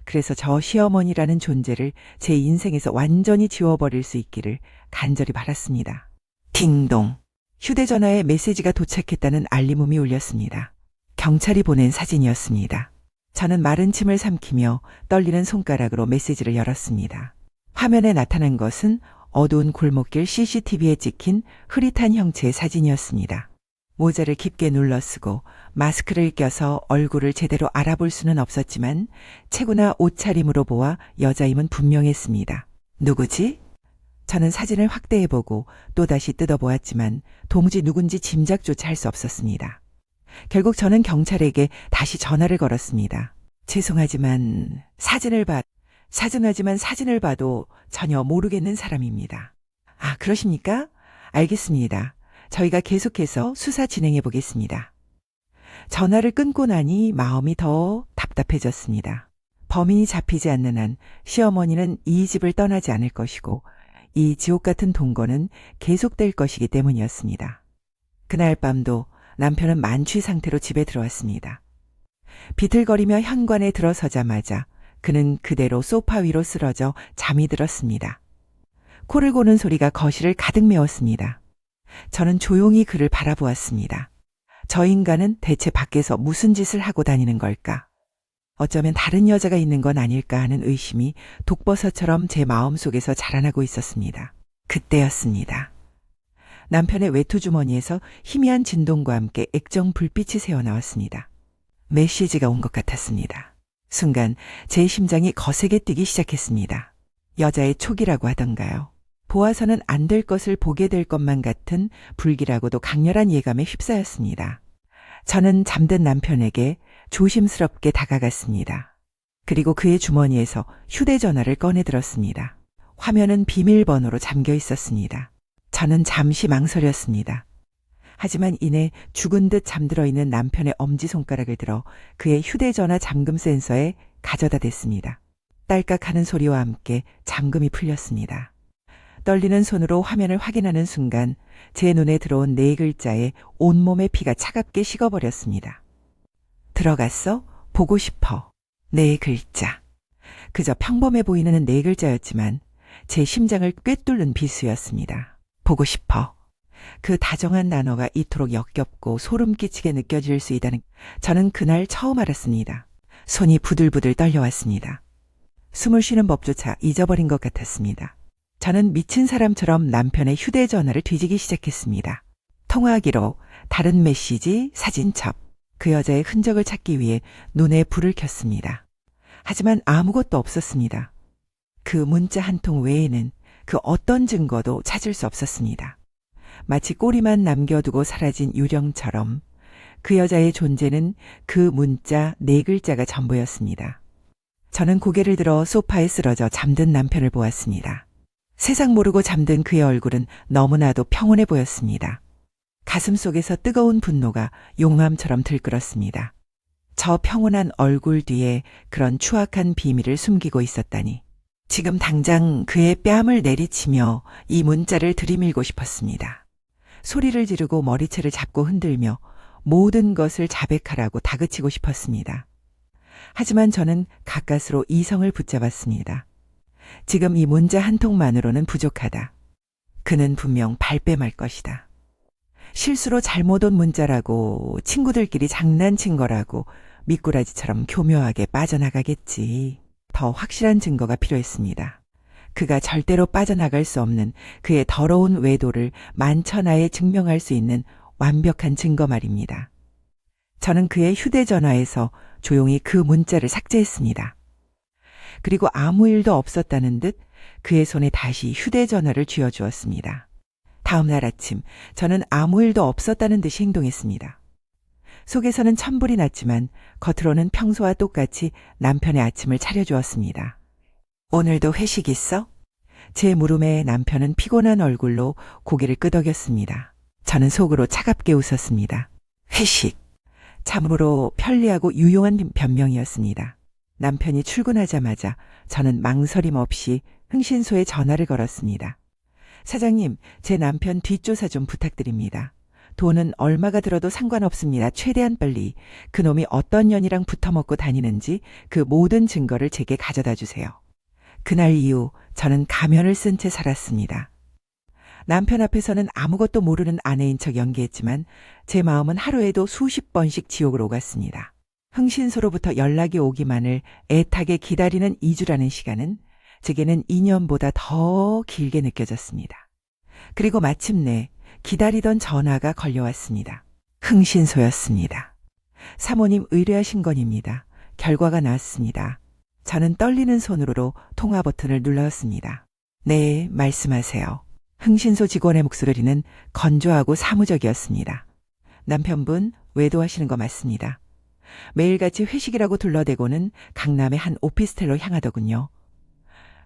그래서 저 시어머니라는 존재를 제 인생에서 완전히 지워버릴 수 있기를 간절히 바랐습니다. 딩동. 휴대전화에 메시지가 도착했다는 알림음이 울렸습니다. 경찰이 보낸 사진이었습니다. 저는 마른 침을 삼키며 떨리는 손가락으로 메시지를 열었습니다. 화면에 나타난 것은 어두운 골목길 CCTV에 찍힌 흐릿한 형체의 사진이었습니다. 모자를 깊게 눌러쓰고 마스크를 껴서 얼굴을 제대로 알아볼 수는 없었지만 체구나 옷차림으로 보아 여자임은 분명했습니다. 누구지? 저는 사진을 확대해보고 또다시 뜯어보았지만 도무지 누군지 짐작조차 할 수 없었습니다. 결국 저는 경찰에게 다시 전화를 걸었습니다. 죄송하지만 사진을 봐도 전혀 모르겠는 사람입니다. 아, 그러십니까? 알겠습니다. 저희가 계속해서 수사 진행해 보겠습니다. 전화를 끊고 나니 마음이 더 답답해졌습니다. 범인이 잡히지 않는 한 시어머니는 이 집을 떠나지 않을 것이고 이 지옥 같은 동거는 계속될 것이기 때문이었습니다. 그날 밤도 남편은 만취 상태로 집에 들어왔습니다. 비틀거리며 현관에 들어서자마자 그는 그대로 소파 위로 쓰러져 잠이 들었습니다. 코를 고는 소리가 거실을 가득 메웠습니다. 저는 조용히 그를 바라보았습니다. 저 인간은 대체 밖에서 무슨 짓을 하고 다니는 걸까? 어쩌면 다른 여자가 있는 건 아닐까 하는 의심이 독버섯처럼 제 마음속에서 자라나고 있었습니다. 그때였습니다. 남편의 외투 주머니에서 희미한 진동과 함께 액정 불빛이 새어나왔습니다. 메시지가 온 것 같았습니다. 순간 제 심장이 거세게 뛰기 시작했습니다. 여자의 촉이라고 하던가요. 보아서는 안 될 것을 보게 될 것만 같은 불길하고도 강렬한 예감에 휩싸였습니다. 저는 잠든 남편에게 조심스럽게 다가갔습니다. 그리고 그의 주머니에서 휴대전화를 꺼내들었습니다. 화면은 비밀번호로 잠겨 있었습니다. 저는 잠시 망설였습니다. 하지만 이내 죽은 듯 잠들어 있는 남편의 엄지손가락을 들어 그의 휴대전화 잠금 센서에 가져다 댔습니다. 딸깍하는 소리와 함께 잠금이 풀렸습니다. 떨리는 손으로 화면을 확인하는 순간 제 눈에 들어온 네 글자에 온몸의 피가 차갑게 식어버렸습니다. 들어갔어? 보고 싶어. 네 글자. 그저 평범해 보이는 네 글자였지만 제 심장을 꿰뚫는 비수였습니다. 보고 싶어. 그 다정한 단어가 이토록 역겹고 소름 끼치게 느껴질 수 있다는 저는 그날 처음 알았습니다. 손이 부들부들 떨려왔습니다. 숨을 쉬는 법조차 잊어버린 것 같았습니다. 저는 미친 사람처럼 남편의 휴대전화를 뒤지기 시작했습니다. 통화 기록, 다른 메시지, 사진첩. 그 여자의 흔적을 찾기 위해 눈에 불을 켰습니다. 하지만 아무것도 없었습니다. 그 문자 한 통 외에는 그 어떤 증거도 찾을 수 없었습니다. 마치 꼬리만 남겨두고 사라진 유령처럼 그 여자의 존재는 그 문자 4글자가 전부였습니다. 저는 고개를 들어 소파에 쓰러져 잠든 남편을 보았습니다. 세상 모르고 잠든 그의 얼굴은 너무나도 평온해 보였습니다. 가슴 속에서 뜨거운 분노가 용암처럼 들끓었습니다. 저 평온한 얼굴 뒤에 그런 추악한 비밀을 숨기고 있었다니. 지금 당장 그의 뺨을 내리치며 이 문자를 들이밀고 싶었습니다. 소리를 지르고 머리채를 잡고 흔들며 모든 것을 자백하라고 다그치고 싶었습니다. 하지만 저는 가까스로 이성을 붙잡았습니다. 지금 이 문자 한 통만으로는 부족하다. 그는 분명 발뺌할 것이다. 실수로 잘못 온 문자라고 친구들끼리 장난친 거라고 미꾸라지처럼 교묘하게 빠져나가겠지. 더 확실한 증거가 필요했습니다. 그가 절대로 빠져나갈 수 없는 그의 더러운 외도를 만천하에 증명할 수 있는 완벽한 증거 말입니다. 저는 그의 휴대전화에서 조용히 그 문자를 삭제했습니다. 그리고 아무 일도 없었다는 듯 그의 손에 다시 휴대전화를 쥐어주었습니다. 다음 날 아침 저는 아무 일도 없었다는 듯이 행동했습니다. 속에서는 천불이 났지만 겉으로는 평소와 똑같이 남편의 아침을 차려주었습니다. 오늘도 회식 있어? 제 물음에 남편은 피곤한 얼굴로 고개를 끄덕였습니다. 저는 속으로 차갑게 웃었습니다. 회식. 참으로 편리하고 유용한 변명이었습니다. 남편이 출근하자마자 저는 망설임 없이 흥신소에 전화를 걸었습니다. 사장님, 제 남편 뒷조사 좀 부탁드립니다. 돈은 얼마가 들어도 상관없습니다. 최대한 빨리 그놈이 어떤 년이랑 붙어먹고 다니는지 그 모든 증거를 제게 가져다 주세요. 그날 이후 저는 가면을 쓴 채 살았습니다. 남편 앞에서는 아무것도 모르는 아내인 척 연기했지만 제 마음은 하루에도 수십 번씩 지옥으로 오갔습니다. 흥신소로부터 연락이 오기만을 애타게 기다리는 2주라는 시간은 제게는 2년보다 더 길게 느껴졌습니다. 그리고 마침내 기다리던 전화가 걸려왔습니다. 흥신소였습니다. 사모님 의뢰하신 건입니다. 결과가 나왔습니다. 저는 떨리는 손으로 통화 버튼을 눌렀습니다. 네, 말씀하세요. 흥신소 직원의 목소리는 건조하고 사무적이었습니다. 남편분 외도하시는 거 맞습니다. 매일같이 회식이라고 둘러대고는 강남의 한 오피스텔로 향하더군요.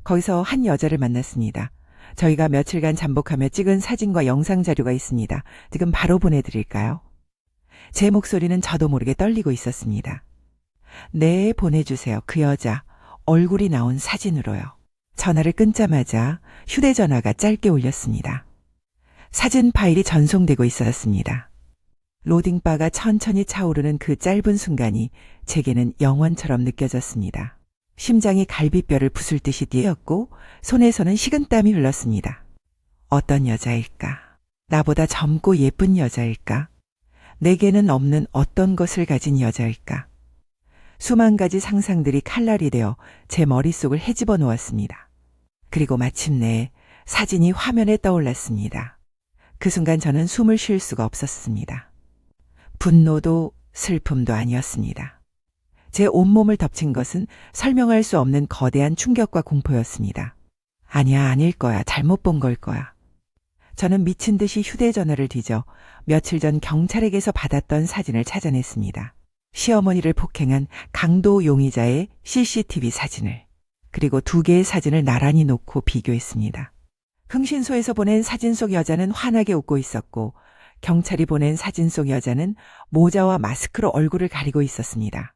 거기서 한 여자를 만났습니다. 저희가 며칠간 잠복하며 찍은 사진과 영상 자료가 있습니다. 지금 바로 보내드릴까요? 제 목소리는 저도 모르게 떨리고 있었습니다. 네, 보내주세요. 그 여자 얼굴이 나온 사진으로요. 전화를 끊자마자 휴대전화가 짧게 울렸습니다. 사진 파일이 전송되고 있었습니다. 로딩바가 천천히 차오르는 그 짧은 순간이 제게는 영원처럼 느껴졌습니다. 심장이 갈비뼈를 부술 듯이 뛰었고 손에서는 식은땀이 흘렀습니다. 어떤 여자일까? 나보다 젊고 예쁜 여자일까? 내게는 없는 어떤 것을 가진 여자일까? 수만 가지 상상들이 칼날이 되어 제 머릿속을 헤집어 놓았습니다. 그리고 마침내 사진이 화면에 떠올랐습니다. 그 순간 저는 숨을 쉴 수가 없었습니다. 분노도 슬픔도 아니었습니다. 제 온몸을 덮친 것은 설명할 수 없는 거대한 충격과 공포였습니다. 아니야, 아닐 거야. 잘못 본 걸 거야. 저는 미친 듯이 휴대전화를 뒤져 며칠 전 경찰에게서 받았던 사진을 찾아냈습니다. 시어머니를 폭행한 강도 용의자의 CCTV 사진을, 그리고 2개의 사진을 나란히 놓고 비교했습니다. 흥신소에서 보낸 사진 속 여자는 환하게 웃고 있었고 경찰이 보낸 사진 속 여자는 모자와 마스크로 얼굴을 가리고 있었습니다.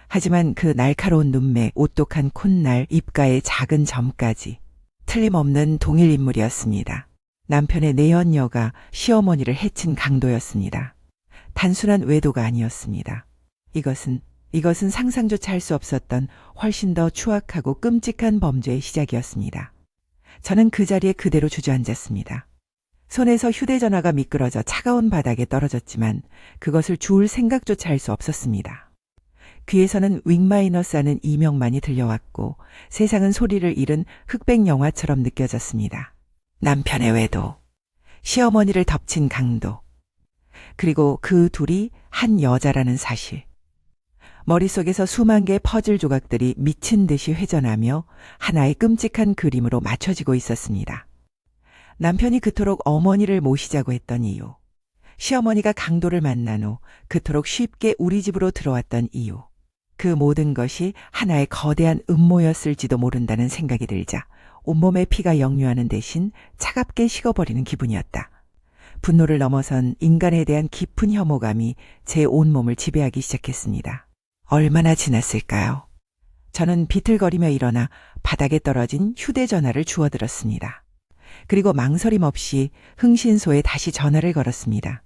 하지만 그 날카로운 눈매, 오똑한 콧날, 입가의 작은 점까지 틀림없는 동일 인물이었습니다. 남편의 내연녀가 시어머니를 해친 강도였습니다. 단순한 외도가 아니었습니다. 이것은 상상조차 할 수 없었던 훨씬 더 추악하고 끔찍한 범죄의 시작이었습니다. 저는 그 자리에 그대로 주저앉았습니다. 손에서 휴대전화가 미끄러져 차가운 바닥에 떨어졌지만 그것을 주울 생각조차 할 수 없었습니다. 귀에서는 윙마이너스 하는 이명만이 들려왔고 세상은 소리를 잃은 흑백 영화처럼 느껴졌습니다. 남편의 외도, 시어머니를 덮친 강도, 그리고 그 둘이 한 여자라는 사실. 머릿속에서 수만 개의 퍼즐 조각들이 미친 듯이 회전하며 하나의 끔찍한 그림으로 맞춰지고 있었습니다. 남편이 그토록 어머니를 모시자고 했던 이유, 시어머니가 강도를 만난 후 그토록 쉽게 우리 집으로 들어왔던 이유, 그 모든 것이 하나의 거대한 음모였을지도 모른다는 생각이 들자 온몸에 피가 역류하는 대신 차갑게 식어버리는 기분이었다. 분노를 넘어선 인간에 대한 깊은 혐오감이 제 온몸을 지배하기 시작했습니다. 얼마나 지났을까요? 저는 비틀거리며 일어나 바닥에 떨어진 휴대전화를 주워들었습니다. 그리고 망설임 없이 흥신소에 다시 전화를 걸었습니다.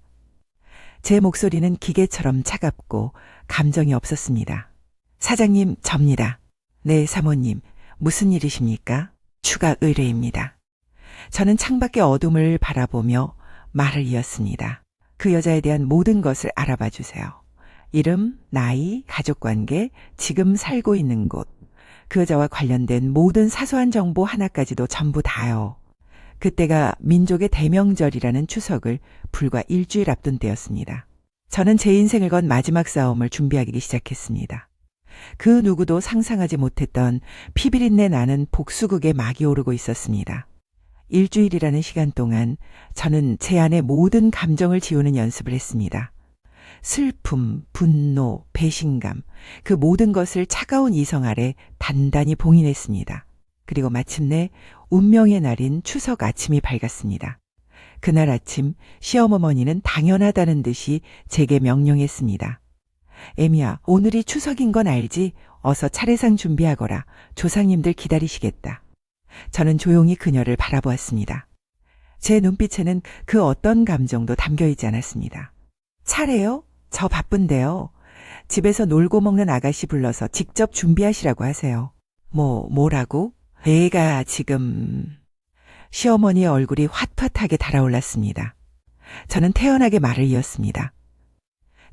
제 목소리는 기계처럼 차갑고 감정이 없었습니다. 사장님, 접니다. 네, 사모님. 무슨 일이십니까? 추가 의뢰입니다. 저는 창밖의 어둠을 바라보며 말을 이었습니다. 그 여자에 대한 모든 것을 알아봐 주세요. 이름, 나이, 가족관계, 지금 살고 있는 곳, 그 여자와 관련된 모든 사소한 정보 하나까지도 전부 다요. 그때가 민족의 대명절이라는 추석을 불과 일주일 앞둔 때였습니다. 저는 제 인생을 건 마지막 싸움을 준비하기 시작했습니다. 그 누구도 상상하지 못했던 피비린내 나는 복수극에 막이 오르고 있었습니다. 일주일이라는 시간 동안 저는 제 안의 모든 감정을 지우는 연습을 했습니다. 슬픔, 분노, 배신감, 그 모든 것을 차가운 이성 아래 단단히 봉인했습니다. 그리고 마침내 운명의 날인 추석 아침이 밝았습니다. 그날 아침 시어머니는 당연하다는 듯이 제게 명령했습니다. 애미야, 오늘이 추석인 건 알지? 어서 차례상 준비하거라. 조상님들 기다리시겠다. 저는 조용히 그녀를 바라보았습니다. 제 눈빛에는 그 어떤 감정도 담겨있지 않았습니다. 차례요? 저 바쁜데요. 집에서 놀고 먹는 아가씨 불러서 직접 준비하시라고 하세요. 뭐라고? 애가 지금... 시어머니의 얼굴이 핫핫하게 달아올랐습니다. 저는 태연하게 말을 이었습니다.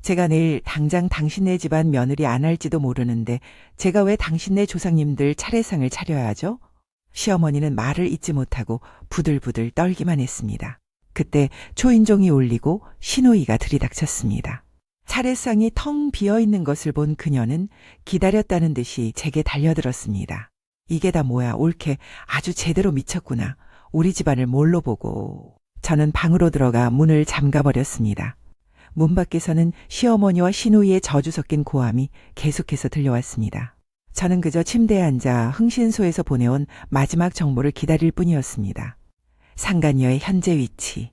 제가 내일 당장 당신네 집안 며느리 안 할지도 모르는데 제가 왜 당신네 조상님들 차례상을 차려야 하죠? 시어머니는 말을 잇지 못하고 부들부들 떨기만 했습니다. 그때 초인종이 울리고 시누이가 들이닥쳤습니다. 차례상이 텅 비어있는 것을 본 그녀는 기다렸다는 듯이 제게 달려들었습니다. 이게 다 뭐야, 옳게 아주 제대로 미쳤구나. 우리 집안을 뭘로 보고. 저는 방으로 들어가 문을 잠가버렸습니다. 문 밖에서는 시어머니와 시누이의 저주 섞인 고함이 계속해서 들려왔습니다. 저는 그저 침대에 앉아 흥신소에서 보내온 마지막 정보를 기다릴 뿐이었습니다. 상간녀의 현재 위치.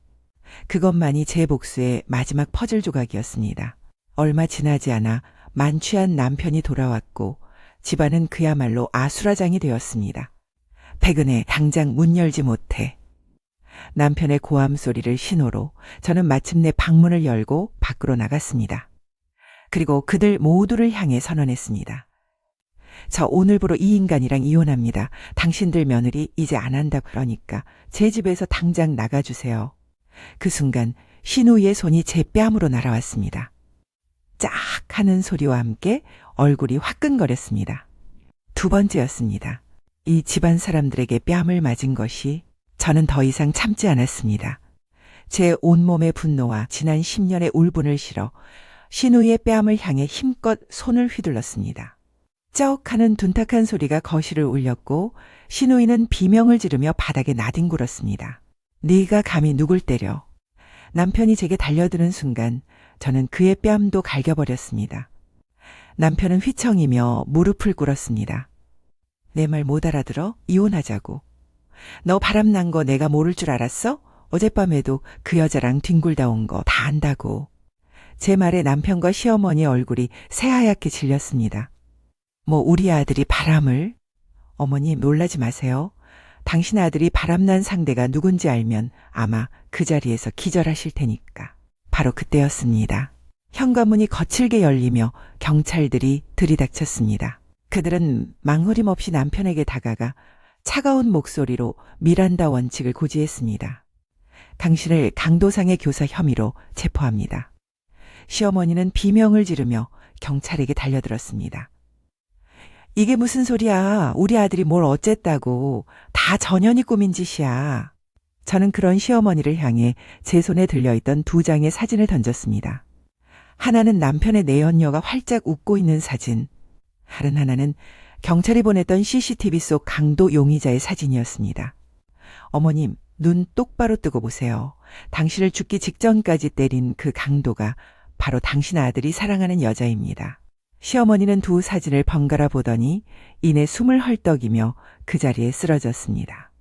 그것만이 제 복수의 마지막 퍼즐 조각이었습니다. 얼마 지나지 않아 만취한 남편이 돌아왔고 집안은 그야말로 아수라장이 되었습니다. 백은혜, 당장 문 열지 못해. 남편의 고함 소리를 신호로 저는 마침내 방문을 열고 밖으로 나갔습니다. 그리고 그들 모두를 향해 선언했습니다. 저 오늘부로 이 인간이랑 이혼합니다. 당신들 며느리 이제 안 한다 그러니까 제 집에서 당장 나가주세요. 그 순간 시누이의 손이 제 뺨으로 날아왔습니다. 짝 하는 소리와 함께 얼굴이 화끈거렸습니다. 두 번째였습니다. 이 집안 사람들에게 뺨을 맞은 것이 저는 더 이상 참지 않았습니다. 제 온몸의 분노와 지난 10년의 울분을 실어 시누이의 뺨을 향해 힘껏 손을 휘둘렀습니다. 쩍 하는 둔탁한 소리가 거실을 울렸고 시누이는 비명을 지르며 바닥에 나뒹굴었습니다. 네가 감히 누굴 때려. 남편이 제게 달려드는 순간 저는 그의 뺨도 갈겨버렸습니다. 남편은 휘청이며 무릎을 꿇었습니다. 내 말 못 알아들어? 이혼하자고. 너 바람난 거 내가 모를 줄 알았어? 어젯밤에도 그 여자랑 뒹굴다 온 거 다 안다고. 제 말에 남편과 시어머니의 얼굴이 새하얗게 질렸습니다. 우리 아들이 바람을? 어머니 놀라지 마세요. 당신 아들이 바람난 상대가 누군지 알면 아마 그 자리에서 기절하실 테니까. 바로 그때였습니다. 현관문이 거칠게 열리며 경찰들이 들이닥쳤습니다. 그들은 망설임 없이 남편에게 다가가 차가운 목소리로 미란다 원칙을 고지했습니다. 당신을 강도상의 교사 혐의로 체포합니다. 시어머니는 비명을 지르며 경찰에게 달려들었습니다. 이게 무슨 소리야. 우리 아들이 뭘 어쨌다고. 다 전현이 꾸민 짓이야. 저는 그런 시어머니를 향해 제 손에 들려있던 2장의 사진을 던졌습니다. 하나는 남편의 내연녀가 활짝 웃고 있는 사진, 다른 하나는 경찰이 보냈던 CCTV 속 강도 용의자의 사진이었습니다. 어머님, 눈 똑바로 뜨고 보세요. 당신을 죽기 직전까지 때린 그 강도가 바로 당신 아들이 사랑하는 여자입니다. 시어머니는 두 사진을 번갈아 보더니 이내 숨을 헐떡이며 그 자리에 쓰러졌습니다.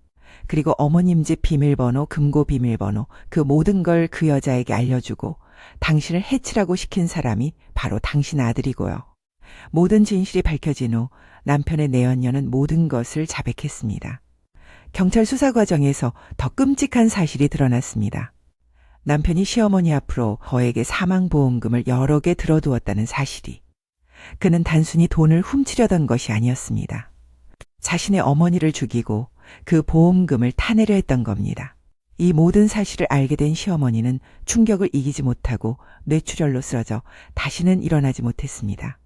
그리고 어머님 집 비밀번호, 금고 비밀번호, 그 모든 걸 그 여자에게 알려주고 당신을 해치라고 시킨 사람이 바로 당신 아들이고요. 모든 진실이 밝혀진 후 남편의 내연녀는 모든 것을 자백했습니다. 경찰 수사 과정에서 더 끔찍한 사실이 드러났습니다. 남편이 시어머니 앞으로 거액의 사망보험금을 여러 개 들어두었다는 사실이. 그는 단순히 돈을 훔치려던 것이 아니었습니다. 자신의 어머니를 죽이고 그 보험금을 타내려 했던 겁니다. 이 모든 사실을 알게 된 시어머니는 충격을 이기지 못하고 뇌출혈로 쓰러져 다시는 일어나지 못했습니다.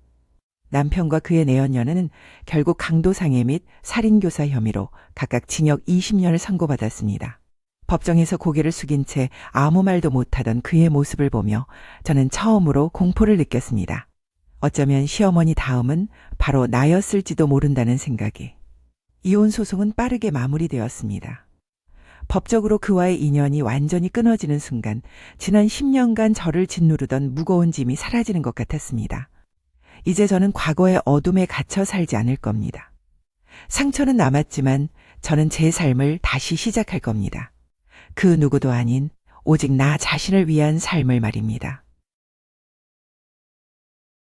남편과 그의 내연녀는 결국 강도상해 및 살인교사 혐의로 각각 징역 20년을 선고받았습니다. 법정에서 고개를 숙인 채 아무 말도 못하던 그의 모습을 보며 저는 처음으로 공포를 느꼈습니다. 어쩌면 시어머니 다음은 바로 나였을지도 모른다는 생각이. 이혼 소송은 빠르게 마무리되었습니다. 법적으로 그와의 인연이 완전히 끊어지는 순간 지난 10년간 저를 짓누르던 무거운 짐이 사라지는 것 같았습니다. 이제 저는 과거의 어둠에 갇혀 살지 않을 겁니다. 상처는 남았지만 저는 제 삶을 다시 시작할 겁니다. 그 누구도 아닌 오직 나 자신을 위한 삶을 말입니다.